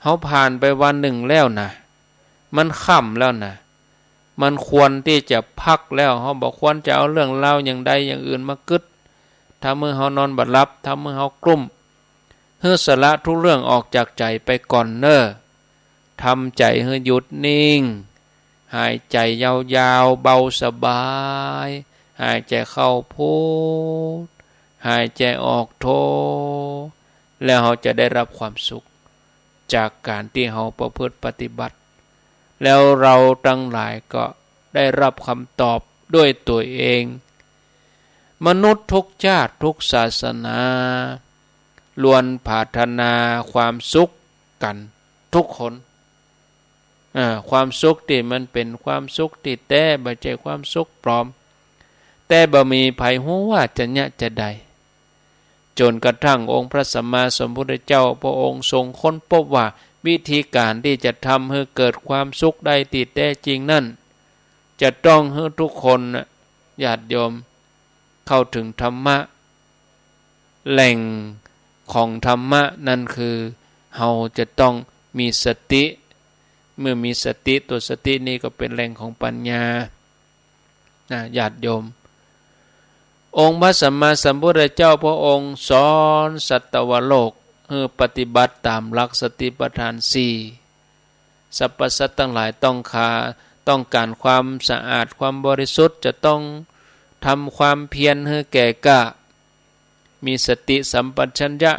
เขาผ่านไปวันหนึ่งแล้วนะมันค่ำแล้วนะมันควรที่จะพักแล้วเขาบอกควรจะเอาเรื่องเล่าอย่างใดอย่างอื่นมากึดถ้าเมื่อเขานอนบัดลับถ้าเมื่อเขากลุ้มเฮือสละทุกเรื่องออกจากใจไปก่อนเน้อทำใจให้หยุดนิ่งหายใจยาวๆเบาสบายหายใจเข้าพุทหายใจออกโทแล้วเราจะได้รับความสุขจากการที่เราประพฤติปฏิบัติแล้วเราทั้งหลายก็ได้รับคำตอบด้วยตัวเองมนุษย์ทุกชาติทุกศาสนาล้วนปรารถนาความสุขกันทุกคนความสุขที่มันเป็นความสุขที่แท้บ่ใช่ความสุขปลอมแต่บ่มีไผฮู้ว่าจะยะจะใดจนกระทั่งองค์พระสัมมาสัมพุทธเจ้าพระองค์ทรงค้นพบว่าวิธีการที่จะทำให้เกิดความสุขได้ที่แท้จริงนั่นจะต้องให้ทุกคนญาติโยมเข้าถึงธรรมะแหล่งของธรรมะนั่นคือเราจะต้องมีสติเมื่อมีสติตัวสตินี้ก็เป็นแหล่งของปัญญาญาติโยม องค์พระสัมมาสัมพุทธเจ้าพระองค์สอนสัตวโลกให้ปฏิบัติตามหลักสติปัฏฐานสี่สรรพสัตว์ทั้งหลายต้องการความสะอาดความบริสุทธิ์จะต้องทำความเพียรให้แก่กล้ามีสติสัมปชัญญะ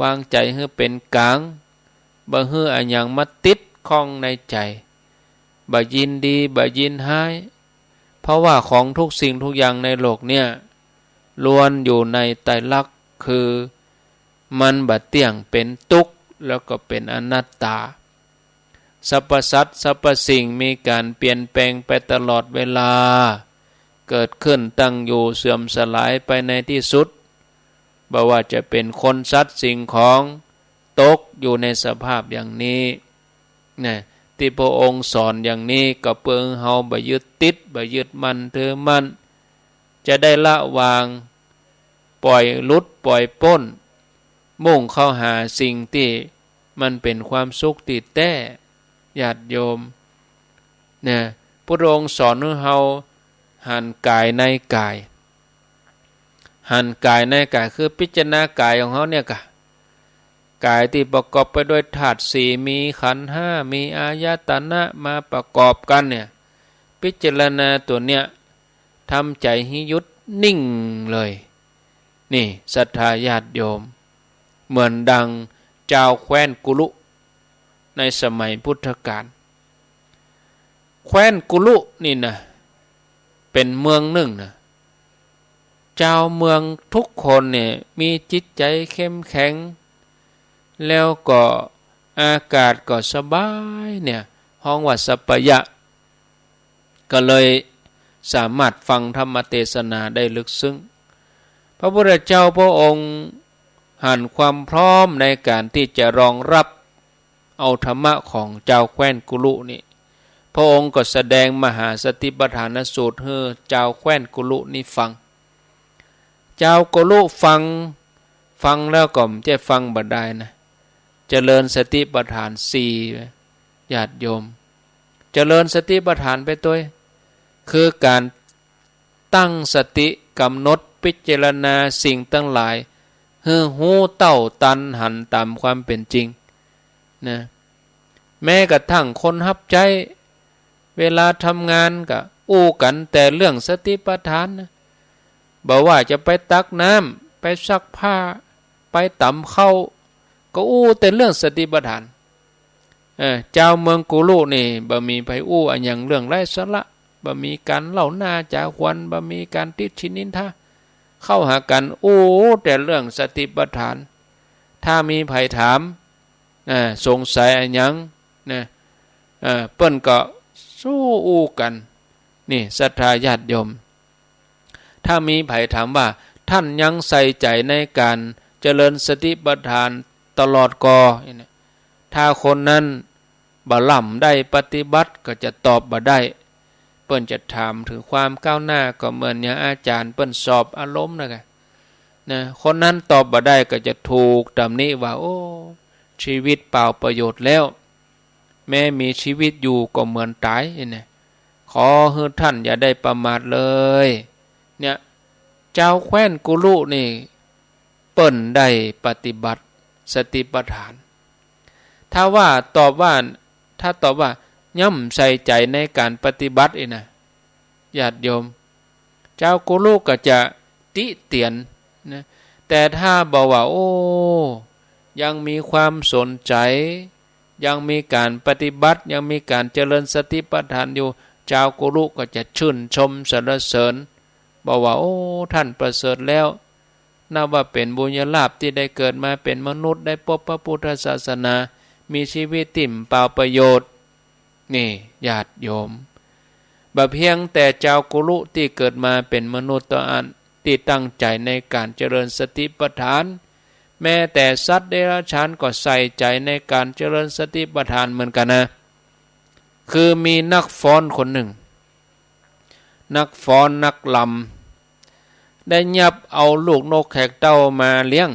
วางใจให้เป็นกลางบ่ให้อันหยังมาติดข้องในใจบ่ยินดีบ่ยินร้ายเพราะว่าของทุกสิ่งทุกอย่างในโลกเนี่ยล้วนอยู่ในไตรลักษณ์คือมันบ่เที่ยงเป็นทุกข์แล้วก็เป็นอนัตตาสรรพสัตว์สรรพสิ่งมีการเปลี่ยนแปลงไปตลอดเวลาเกิดขึ้นตั้งอยู่เสื่อมสลายไปในที่สุดบ่ว่าจะเป็นคนสัตว์สิ่งของตกอยู่ในสภาพอย่างนี้นะที่พระองค์สอนอย่างนี้ก็เพื่อเฮาบ่ยึดติดบ่ยึดมั่นถือมั่นจะได้ละวางปล่อยหลุดปล่อยพ้นมุ่งเข้าหาสิ่งที่มันเป็นความสุขติดแท้ญาติโยมเนี่ยพระองค์สอนให้เฮาหันกายในกายหันกายในกายคือพิจารณากายของเฮาเนี่ยกายที่ประกอบไปด้วยธาตุสี่มีขันธ์ห้ามีอายตนะมาประกอบกันเนี่ยพิจารณาตัวเนี้ยทำใจให้หยุดนิ่งเลยนี่ศรัทธาญาติโยมเหมือนดังเจ้าแคว้นกุลุในสมัยพุทธกาลแคว้นกุลุนี่นะเป็นเมืองหนึ่งนะเจ้าเมืองทุกคนเนี่ยมีจิตใจเข้มแข็งแล้วก็อากาศก็สบายเนี่ยห้องว่าสัปปะยะก็เลยสามารถฟังธรรมเทศนาได้ลึกซึ้งพระพุทธเจ้าพระองค์หันความพร้อมในการที่จะรองรับเอาธรรมะของเจ้าแคว้นกุลุนี่พระองค์ก็แสดงมหาสติปัฏฐานสูตรให้เจ้าแคว้นกุลุนี่ฟังเจ้ากุลุฟังแล้วก็จะฟังบ่ได้นะเจริญสติปัฏฐานสี่ญาติโยมเจริญสติปัฏฐานไปตัวคือการตั้งสติกำหนดพิจารณาสิ่งทั้งหลายให้หูเต้าตันหันตามความเป็นจริงนะแม้กระทั่งคนรับใจเวลาทำงานก็อู้กันแต่เรื่องสติปัฏฐานนะบอกว่าจะไปตักน้ำไปซักผ้าไปตำข้าวก็อู้แต่เรื่องสติปัฏฐานเจ้าเมืองกุลุนี่บ่มีไผอู้อันอย่างเรื่องไร้สาระบ่มีการเล่าหน้าจาควันบ่มีการติดชินินทาเข้าหากันอู้แต่เรื่องสติปัฏฐานถ้ามีไผถามสงสัยอันยังนะเปิ้นก็สู้อู้กันนี่ศรัทธาญาติโยมถ้ามีไผถามว่าท่านยังใส่ใจในการเจริญสติปัฏฐานตลอดกอถ้าคนนั้นบ่ล่ำได้ปฏิบัติก็จะตอบบ่ได้เปิ้นจะถามถึงความก้าวหน้าก็เหมือนอย่างอาจารย์เปิ้นสอบอารมณ์นะคนนั้นตอบบ่ได้ก็จะถูกตำหนิว่าโอ้ชีวิตเปล่าประโยชน์แล้วแม้มีชีวิตอยู่ก็เหมือนตายเนี่ยขอให้ท่านอย่าได้ประมาทเลยเนี่ยเจ้าแคว้นกุลุนี่เปิ้นได้ปฏิบัติสติปัฏฐานถ้าตอบว่าย่ำใส่ใจในการปฏิบัตินะญาติโยมเจ้ากุลุก็จะติเตียนนะแต่ถ้าบอกว่าโอ้ยังมีความสนใจยังมีการปฏิบัติยังมีการเจริญสติปัฏฐานอยู่เจ้ากุลุก็จะชื่นชมสรรเสริญบอกว่าโอ้ท่านประเสริฐแล้วนับว่าเป็นบุญญาลาภที่ได้เกิดมาเป็นมนุษย์ได้พบพระพุทธศาสนามีชีวิตที่เปล่าประโยชน์นี่ญาติโยมบ่เพียงแต่เจ้ากุลุที่เกิดมาเป็นมนุษย์ตัวอันที่ตั้งใจในการเจริญสติปัฏฐานแม้แต่สัตว์เดรัจฉานก็ใส่ใจในการเจริญสติปัฏฐานเหมือนกันนะคือมีนักฟ้อนคนหนึ่งนักฟ้อนนักลำได้ยับเอาลูกนกแขกเต้ามาเลี้ยง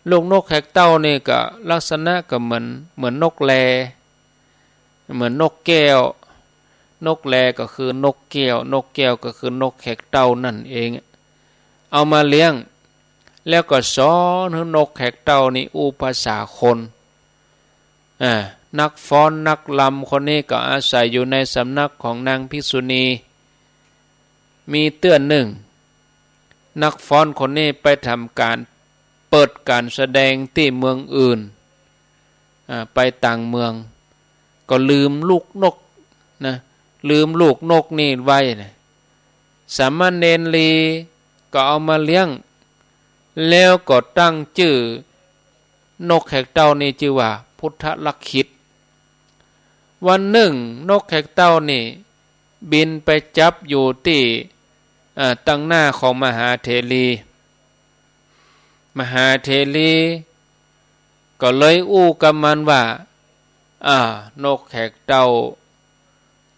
ลูกนกแขกเต้านี่ก็ลักษณะก็เหมือนนกแลเหมือนนกแก้ว นกแลก็คือนกแก้วนกแก้วก็คือนกแขกเต้านั่นเองเอามาเลี้ยงแล้วก็สอนให้นกแขกเต้านี่อู้ภาษาคนนักฟ้อนนักลำคนนี้ก็อาศัยอยู่ในสำนักของนางภิกษุณีมีเตื้อนหนึ่งนักฟ้อนคนนี้ไปทำการเปิดการแสดงที่เมืองอื่นไปต่างเมืองก็ลืมลูกนกนะลืมลูกนกนี่ไว้นะสามเณรลีก็เอามาเลี้ยงแล้วก็ตั้งชื่อนกแขกเต้านี่ชื่อว่าพุทธลักขิตวันหนึ่งนกแขกเต้านี่บินไปจับอยู่ที่ตั้งหน้าของมหาเถรีก็เลยอู้กับมันว่านกแขกเต้า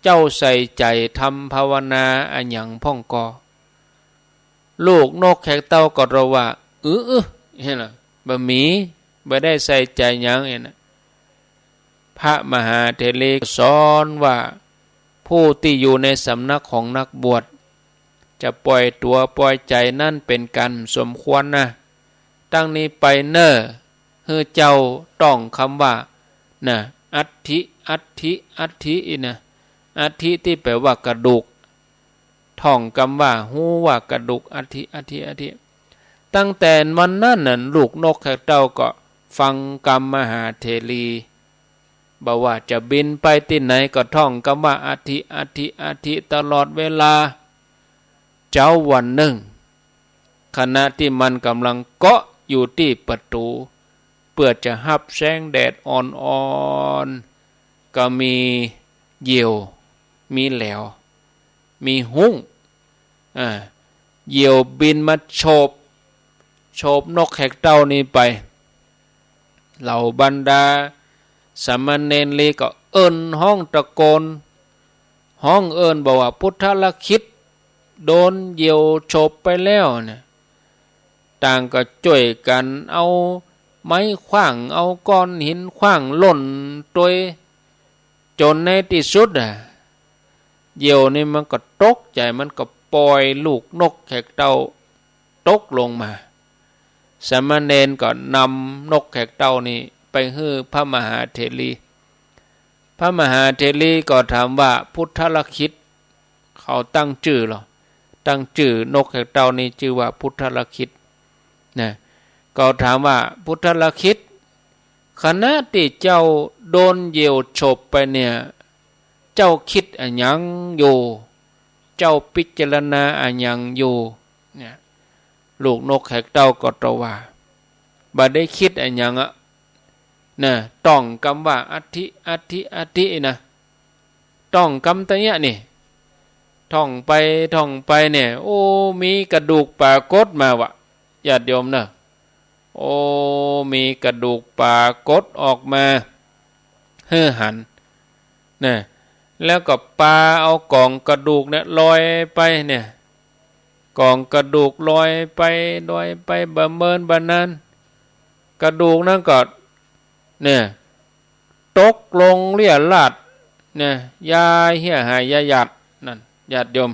เจ้าใส่ใจทำภาวนาอันหยังพ่องกอลูกนกแขกเต้าก็ระว่าเห็นล่ะบ่มีบ่ได้ใส่ใจหยังเห็นน่ะพระมหาเถรีสอนว่าผู้ที่อยู่ในสำนักของนักบวชจะปล่อยตัวปล่อยใจนั่นเป็นการสมควรนะตั้งนี้ไปเน้อฮือเจ้าต้องคำว่านะอัฐินะอัฐิที่แปลว่ากระดูกท่องคำว่าหูว่ากระดูกอัฐิตั้งแต่วันนั้นน่ะลูกนกแขกเต้าก็ฟังกรรมมหาเถรีบอกว่าจะบินไปที่ไหนก็ท่องคำว่าอัฐิตลอดเวลาเจ้าวันหนึ่งขณะที่มันกำลังเกาะอยู่ที่ประตูเพื่อจะหับแสงแดดอ่อนๆก็มีเหยี่ยวมีแหลวมีหุ้งเหยี่ยวบินมาโฉบนกแขกเต้านี้ไปเหล่าบรรดาสามเณรลีก็เอิ้นห้องตะโกนห้องเอิ้นบอกว่าพุทธลักขิตโดนเหยี่ยวโฉบไปแล้วเนี่ยต่างก็ช่วยกันเอาไม้ขว้างเอาก้อนหินขว้างหล่นตัวจนในที่สุดเหยี่ยวนี่มันก็ตกใจมันก็ปล่อยลูกนกแขกเต้าตกลงมาสามเณรก็นำนกแขกเต้านี่ไปให้พระมหาเถรีก็ถามว่าพุทธลักขิตเขาตั้งชื่อหรอตั้งชื่อนกแขกเต้านี่ชื่อว่าพุทธลักขิตนะก็ถามว่าพุทธลักขิตขณะที่เจ้าโดนเหยี่ยวฉบไปเนี่ยเจ้าคิดอันยังอยู่เจ้าพิจารณาอันยังอยู่เนี่ยลูกนกแขกเต้าก็ตรัสว่าบ่ได้คิดอันยังนะต้องคำว่าอัฐินะต้องคำตัวเนี้ยนี่ท่องไปเนี่ยโอ้มีกระดูกปรากฏมาวะญาติโยมนะโอ้มีกระดูกปรากฏออกมาหันนะแล้วก็ปาเอากองกระดูกเนี่ยลอยไปเนี่ยกองกระดูกลอยไปบะเมินบะนั้นกระดูกนั่นก็เนี่ยตกลงเลี่ยลาดเนี่ยยาเหี้ยหายยาหยัดนั่นญาติโยม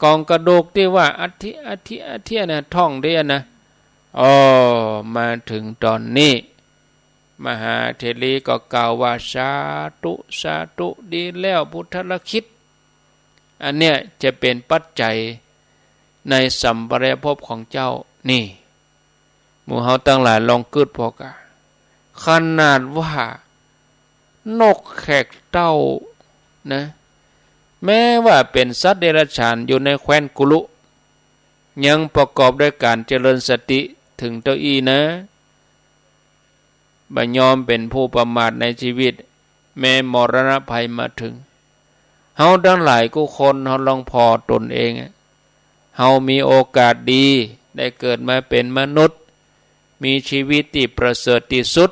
กองกระดูกที่ว่าอัฐินะท่องได้นะมาถึงตอนนี้มหาเถรีก็กล่าวว่าสาธุดีแล้วพุทธลักขิตอันเนี้ยจะเป็นปัจจัยในสัมปรายภพของเจ้านี่หมู่เฮาตั้งหลายลองกึดพอกะขนาดว่านกแขกเต้านะแม้ว่าเป็นสัตว์เดรัจฉานอยู่ในแคว้นกุลุยังประกอบด้วยการเจริญสติถึงเต้าอีนะบ่ยอมเป็นผู้ประมาทในชีวิตแม้มรณะภัยมาถึงเฮาทั้งหลายกูคนเฮาลองพอตนเองเฮามีโอกาสดีได้เกิดมาเป็นมนุษย์มีชีวิตที่ประเสริฐที่สุด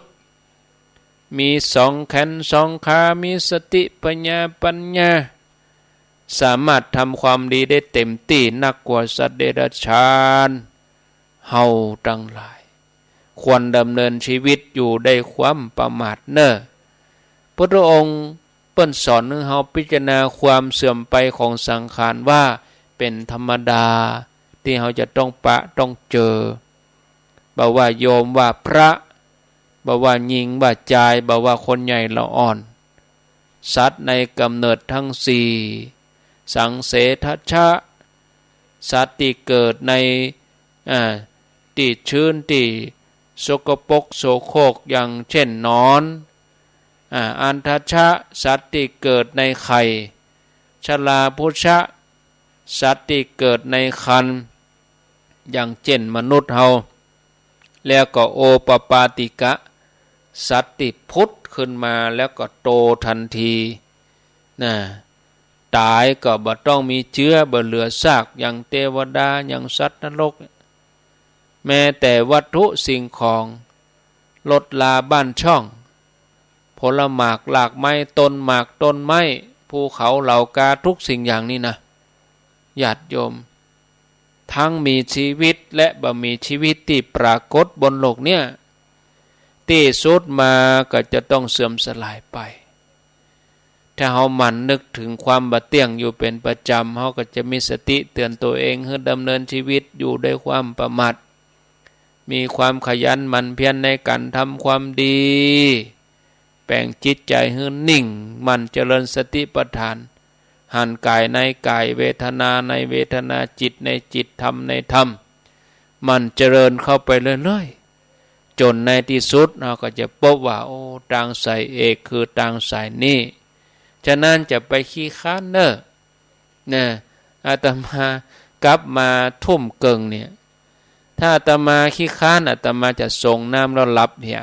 มีสองแขนสองขามีสติปัญญาสามารถทำความดีได้เต็มที่นักกว่าสัตว์เดรัจฉานเฮาทั้งหลายควรดำเนินชีวิตอยู่ได้ความประมาทเน้อพระองค์ ปิ้นสอนให้เฮาพิจารณาความเสื่อมไปของสังขารว่าเป็นธรรมดาที่เฮาจะต้องปะต้องเจอบ่ว่าโยมว่าพระบ่ว่าหญิงว่าชายบ่ว่าคนใหญ่ละอ่อนสัตว์ในกำเนิดทั้งสี่สังเสทชะสัตว์ที่เกิดในที่ชื้นที่สกปรกโสโครกอย่างเช่นนอนอันทชะสัตว์ที่เกิดในไข่ชลาพุชะสัตว์ที่เกิดในครรภ์อย่างเช่นมนุษย์เฮาแล้วก็โอปปาติกะสัตว์ที่พุทธขึ้นมาแล้วก็โตทันทีตายก็บ่ต้องมีเชื้อบ่เหลือซากอย่างเทวดาอย่างสัตว์นรกแม้แต่วัตถุสิ่งของรถลาบ้านช่องผลหมากหลากไม้ต้นหมากต้นไม้ภูเขาเหล่ากาทุกสิ่งอย่างนี้นะญาติโยมทั้งมีชีวิตและบ่มีชีวิตที่ปรากฏบนโลกเนี่ยที่สุดมาก็จะต้องเสื่อมสลายไปถ้าเฮาหมั่นนึกถึงความบ่เที่ยงอยู่เป็นประจำเฮาก็จะมีสติเตือนตัวเองให้ดำเนินชีวิตอยู่ด้วยความประมาทมีความขยันหมั่นเพียรในการทำความดีแปลงจิตใจให้นิ่งมันเจริญสติปัฏฐานหันกายในกายเวทนาในเวทนาจิตในจิตธรรมในธรรมมันเจริญเข้าไปเรื่อยๆจนในที่สุดเราก็จะพบว่าโอ้ทางสายเอกคือทางสายนี้ฉะนั้นจะไปขี้ค้านเนี่ยอาตมากลับมาทุ่มเกิงเนี่ยถ้าอาตมาขี้ค้านอาตมาจะส่งน้ำแล้วรับเหีย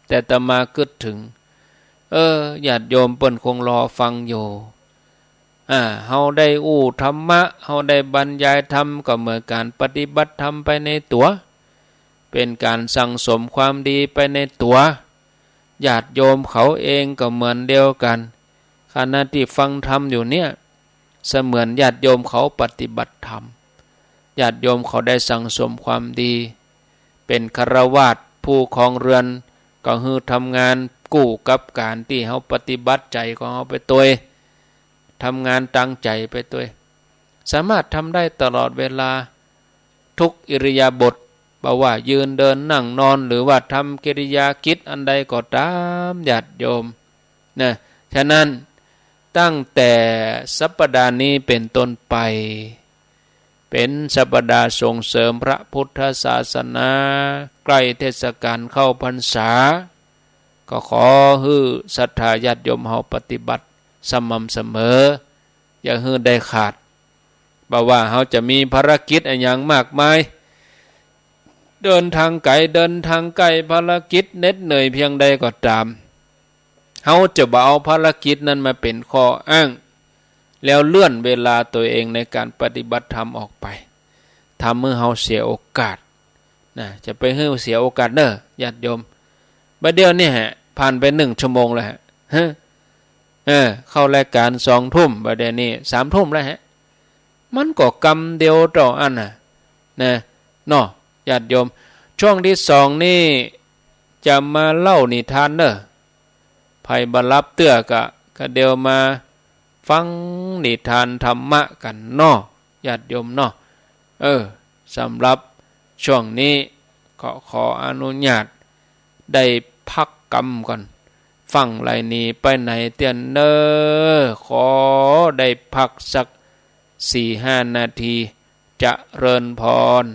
แต่อาตมาคิดถึงญาติโยมเปิ้นคงรอฟังอยู่เฮาได้อู้ธรรมะเฮาได้บรรยายธรรมก็เหมือนการปฏิบัติธรรมไปในตัวเป็นการสั่งสมความดีไปในตัวญาติโยมเขาเองก็เหมือนเดียวกันขณะที่ฟังธรรมอยู่เนี่ยเสมือนญาติโยมเขาปฏิบัติธรรมญาติโยมเขาได้สั่งสมความดีเป็นฆราวาสผู้ครองเรือนก็คือทำงานกู้กับการที่เฮาปฏิบัติใจของเฮาไปตัวทำงานตั้งใจไปตัวสามารถทำได้ตลอดเวลาทุกอิริยาบถบ่ว่ายืนเดินนั่งนอนหรือว่าทำกิริยากิจอันใดก็ตามญาติโยมฉะนั้นตั้งแต่สัปดาห์นี้เป็นต้นไปเป็นสัปดาห์ส่งเสริมพระพุทธศาสนาใกล้เทศกาลเข้าพรรษาก็ขอให้ศรัทธาญาติโยมเฮาปฏิบัติสม่ำเสมออย่าให้ได้ขาดบ่ว่าเฮาจะมีภารกิจอะไรอย่างมากมายเดินทางไกลภารกิจเหน็ดเหนื่อยเพียงใดก็ตามเฮาจะบ่เอาภารกิจนั้นมาเป็นข้ออ้างแล้วเลื่อนเวลาตัวเองในการปฏิบัติธรรมออกไปทำให้เฮาเสียโอกาสจะไปให้เสียโอกาสเด้อญาติโยมบัดเดี๋ยวนี้ผ่านไป1 ชั่วโมงแล้วเข้ารายการ2 ทุ่มบัดเดี๋ยวนี้3 ทุ่มแล้วมันก็กรรมเดียวต่ออันเนาะญาติโยมช่วงที่2นี่จะมาเล่านิทานเด้อไผบ่รับเตื้อก็เดี๋ยวมาฟังนิทานธรรมะกันเนาะญาติโยมเนาะสำหรับช่วงนี้ก็ขออนุญาตได้พักกรรมก่อนฟังไรนี้ไปไหนเตียนเนอขอได้พักสัก 4-5 นาทีจะเริญพร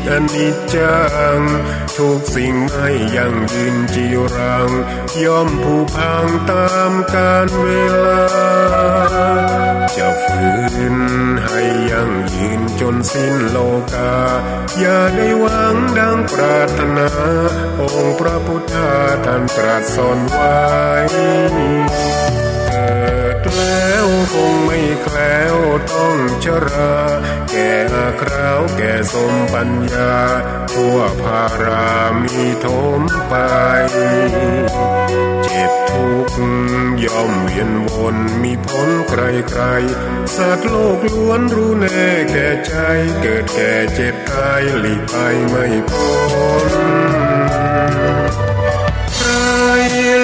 ตอนิจจังทุกสิ่งไม่ยั่งยืนจีรังย่อมผุพังตามกาลเวลาจะฝืนให้ยั่งยืนจนสิ้นโลกาอย่าได้หวังดังปรารถนาองค์พระพุทธาท่านตรัสสอนไว้เกิดแล้วคงไม่แคล้วต้องชราแก่อาคราวแก่สมปัญญาทั่วภารามีทมไปเจ็บทุกข์ย่อมเวียนวนมีพ้นใครๆสัตว์โลกล้วนรู้แน่แก่ใจเกิดแก่เจ็บตายหลีกไปไม่พ้นใคร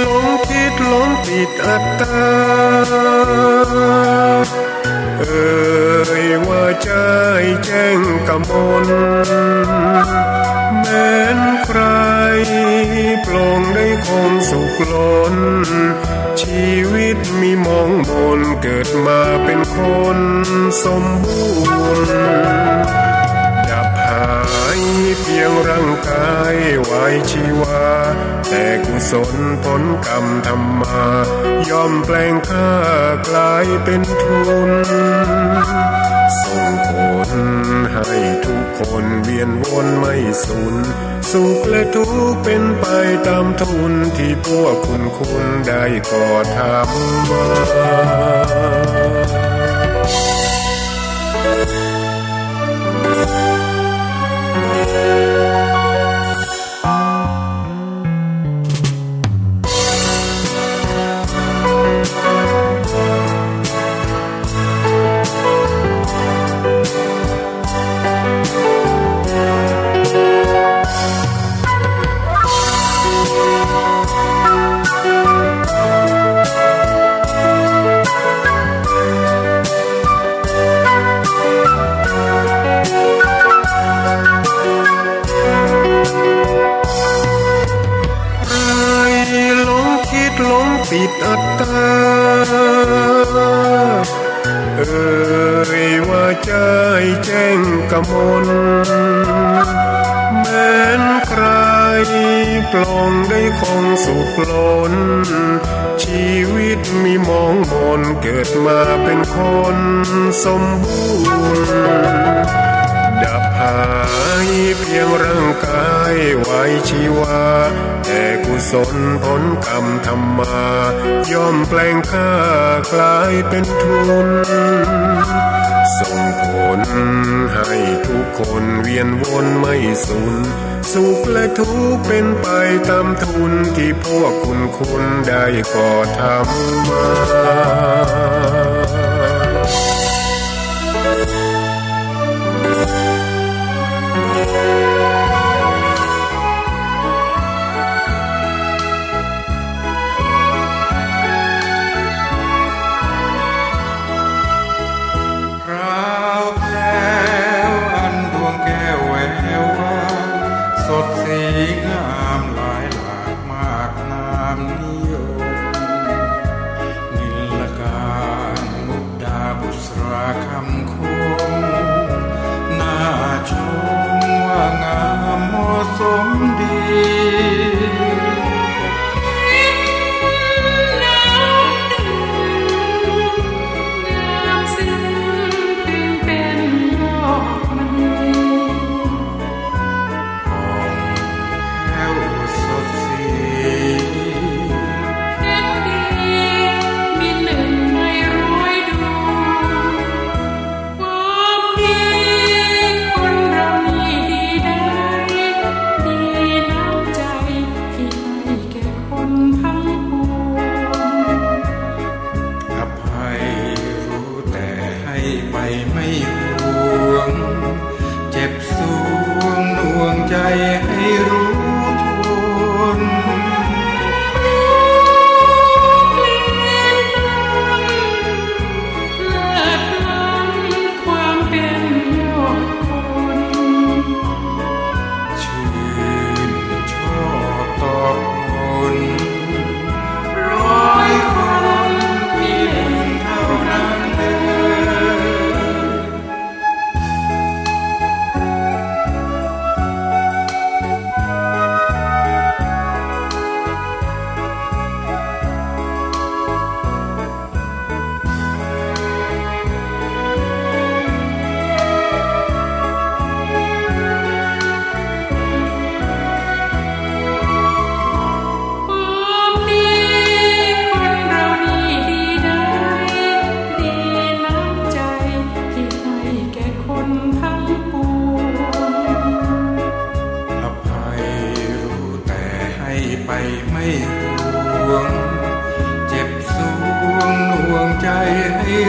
หลงคิดหลงติดอัตตาว่าใจแจ้งกมลแม้นใครปลงได้คงสุขล้นชีวิตมีมองมนเกิดมาเป็นคนสมบูรณ์ดับหายเพียงร่างกายไว้ชีวาแต่กุศลผลกรรมทำมาย่อมแปลงค่ากลายเป็นทุนส่งผลให้ทุกคนเวียนวนไม่สูญสุขและทุกข์เป็นไปตามทุนที่พวกคุณได้ก่อทำมาติดอัตตาว่าใจแจ้งกมลแม้นใครปลงได้คงสุขล้นชีวิตมีมองมนเกิดมาเป็นคนสมบูรณ์ดับหายเพียงร่างกายไว้ชีวาแต่กุศลผลกรรมทำมาย่อมแปลงค่ากลายเป็นทุนส่งผลให้ทุกคนเวียนวนไม่สูญสุขและทุกข์เป็นไปตามทุนที่พวกคุณได้ก่อทำมา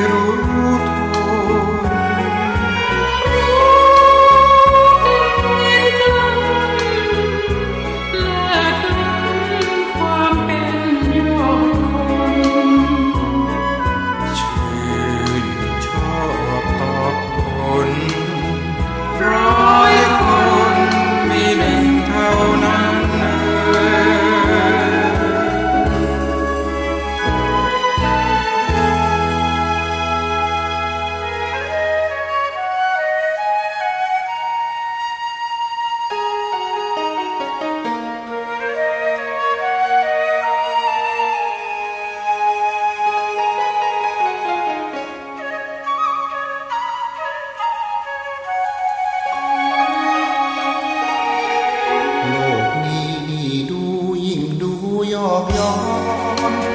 รู้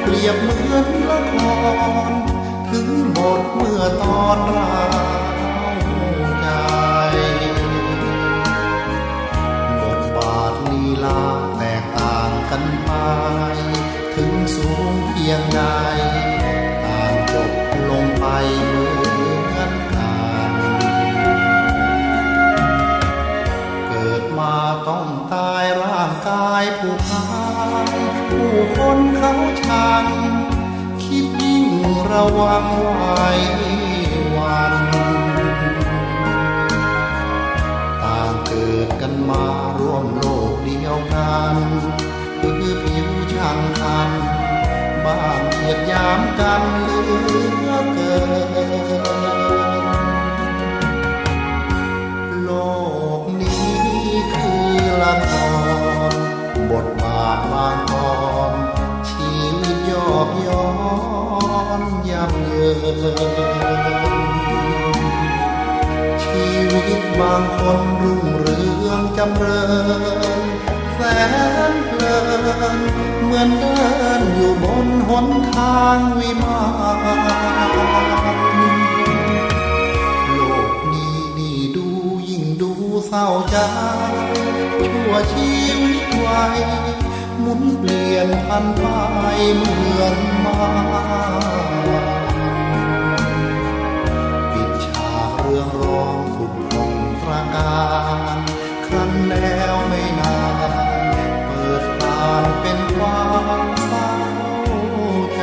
เปรียบเหมือนละครถึงบทเมื่อตอนร้าวใจบทบาทลีลาแตกต่างกันไปถึงสูงเพียงใดต่างจบลงไปเหมือนกันเกิดมาต้องตายร่างกายผู้พันผู้คนเขาชังคิดยิ่งระวังไว้วันต่างเกิดกันมาร่วมโลกเดียวกันคือผิวช่างทันบ้างเหยียดหยามกันเหลือเกินโลกนี้คือละครบทบาทบางตอนชีวิตยอกย้อนยับเยินชีวิตบางคนรุ่งเรืองจำเริญแสนเพลินเหมือนเดินอยู่บนหนทางวิมานโลกนี้นี่ดูยิ่งดูเศร้าใจชั่วชีวิตไว้หมุนเปลี่ยนพันไปเหมือนมาปิดฉากเรื่องร้องผุดพองตระการครั้นแล้วไม่นานเปิดผ่านเป็นความเศร้าใจ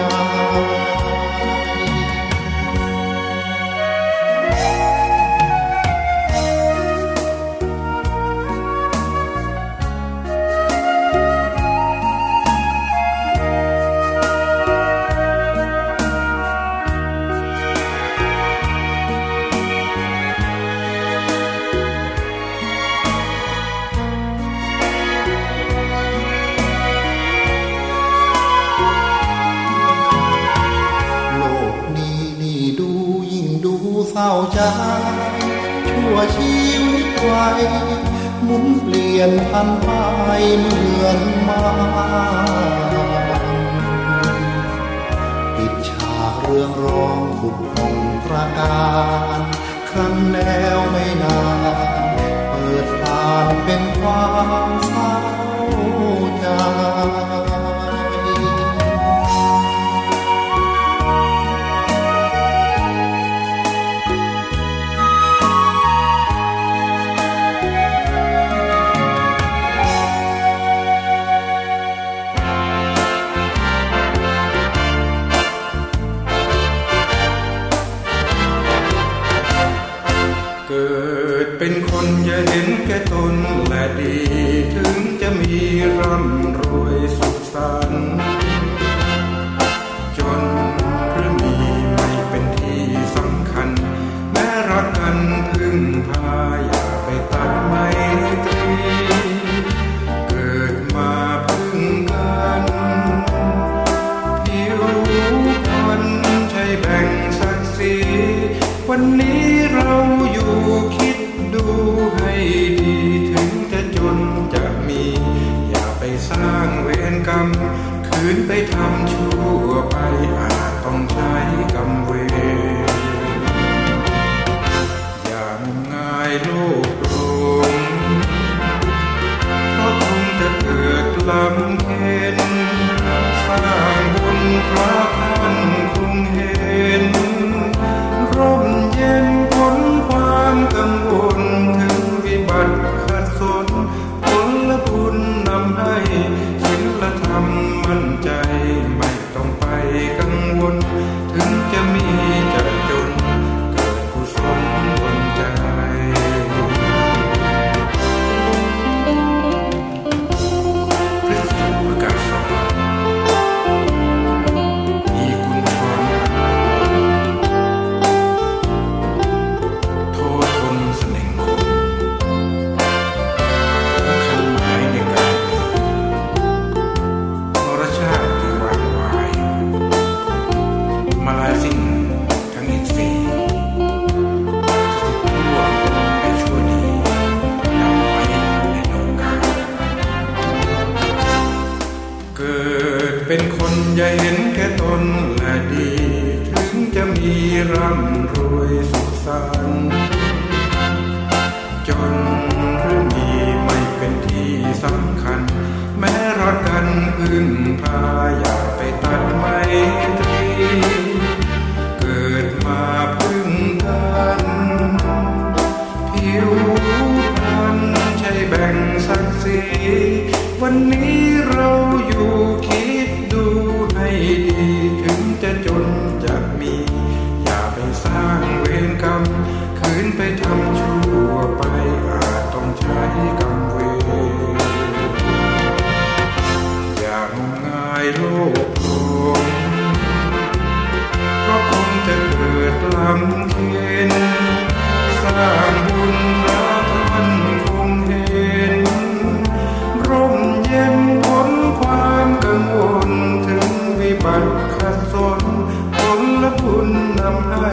เศร้าใจชั่วชีวิตไว้หมุนเปลี่ยนพันไปเหมือนมาปิดฉากเรื่องร้องผุดพองตระการครั้นแล้วไม่นานเปิดผ่านเป็นความเศร้าใจเกิดเป็นคนอย่าเห็นแก่ตนและดีถึงจะมีร่ำรวยสุขสันต์จนหรือมีไม่เป็นที่สำคัญแม้รักกันพึ่งพาอย่าไปตัดไมตรีเกิดมาพึ่งกันผิวพรรณใช่แบ่งศักดิ์ศรีวันนี้เราอยู่คิดดูให้ดีถึงจะจนจะมีอย่าไปสร้างเวรกรรมคืนไปทำชั่วไปอาจต้องใช้กรรมเวรอย่างง่ายโลกหลงเพราะคงจะเกิดลำเค็ญสร้างบุญพระท่านคงเห็น ร่ำรวยสุขสันต์จนหรือมีไม่เป็นที่สำคัญแม้รักกันพึ่งพาอย่าไปตัดไมตรีเกิดมาพึ่งกันผิวพรรณใช่แบ่งศักดิ์ศรีวันนี้เราอยู่คิดดูให้ดีถึงจะจนจะมีอย่าไปสร้างเวรกรรมคืนไปทำชั่วไปอาจต้องใช้กรรมเวรอย่างง่ายโลกโลงเพราะคงจะเกิดลำเค็ญสร้างบุญพระท่านคงเห็นร่มเย็นพ้นความกังวลถึงวิบัติขัดสนผลบุญนำให้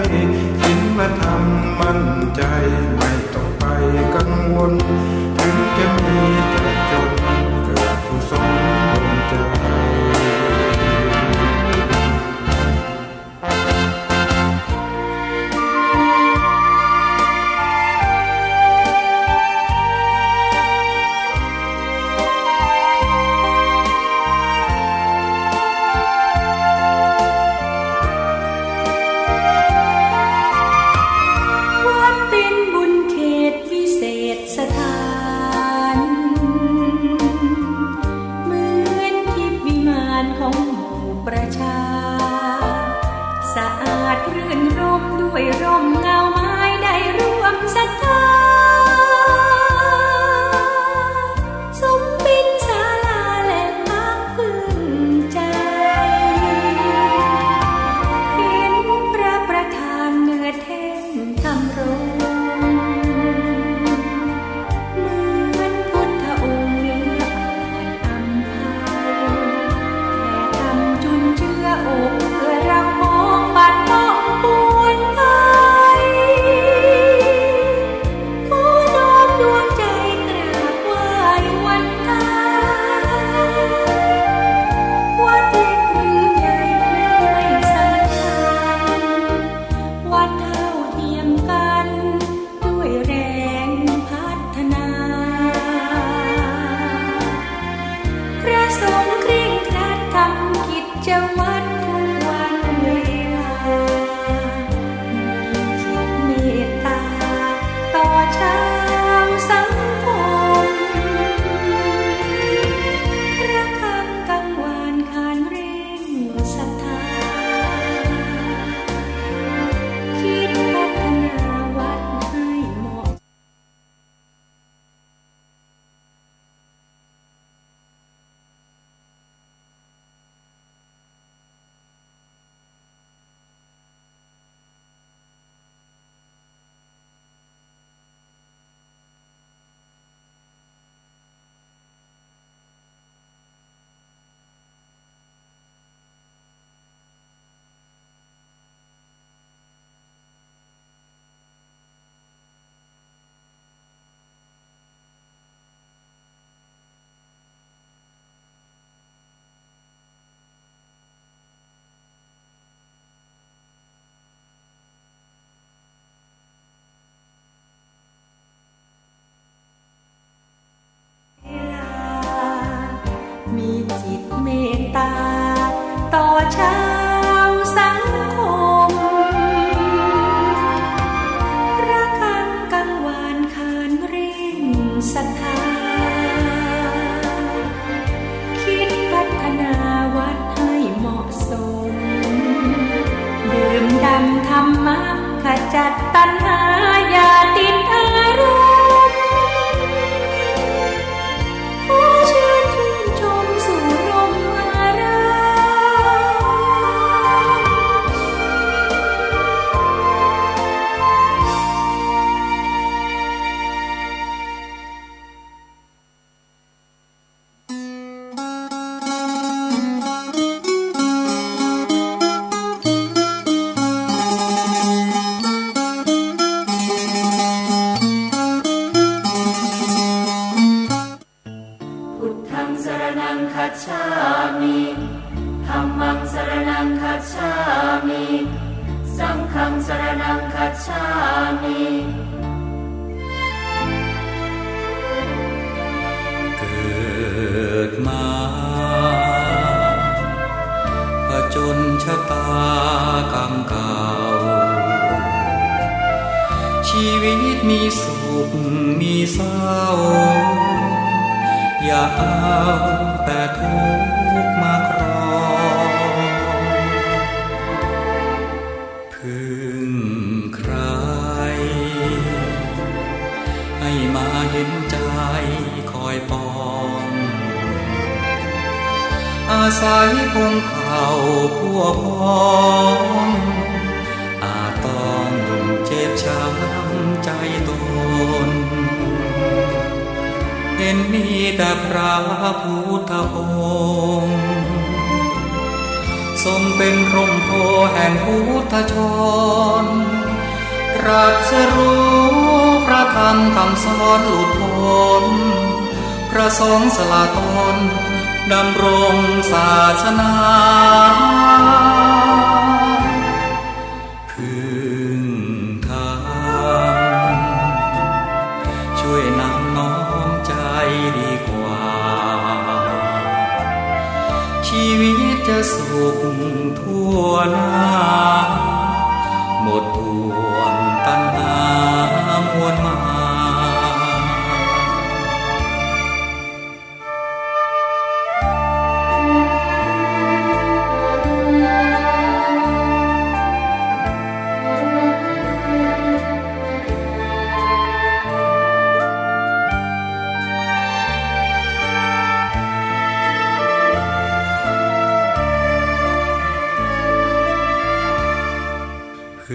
ศีลธรรมมั่นใจไม่ต้องไปกังวลถึงจะมีจะจนเกิดกุศลดลใจจัดตัณหาอย่าติดอารมณ์ขอเชิญชื่นชมสู่ลมอาราม คัจฉามิเกิดมาผจญชะตากรรมเก่าชีวิตมีสุขมีเศร้าอย่าเอาแต่ทุกข์มาครองพึ่งใครให้มาเห็นใจคอยปองอาศัยคงเข่าพัวพองอาจต้องเจ็บช้ำใจตนเห็นมีแต่พระพุทธองค์ทรงเป็นร่มโพแห่งพุทธชนตรัสรู้พระธรรมคำสอนหลุดพ้นพระสงฆ์สละตนดำรงศาสนาพึ่งธรรมช่วยนำน้อมใจดีกว่าชีวิตจะสุขทั่วหน้าหมดห่วงตัณหามวลมา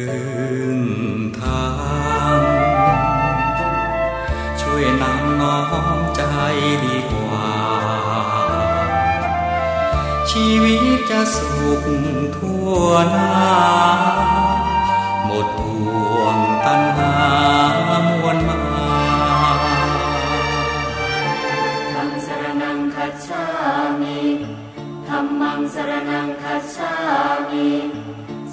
พึ่งธรรมช่วยนำน้อมใจดีกว่าชีวิตจะสุขทั่วหน้าหมดห่วงตัณหามวลมาธัมมังสรณังคัจฉามิธัมมังสรณังคัจฉามิ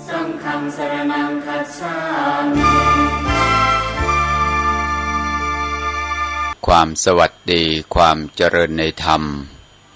สังฆังสรณังคัจฉามิความสวัสดีความเจริญในธรรม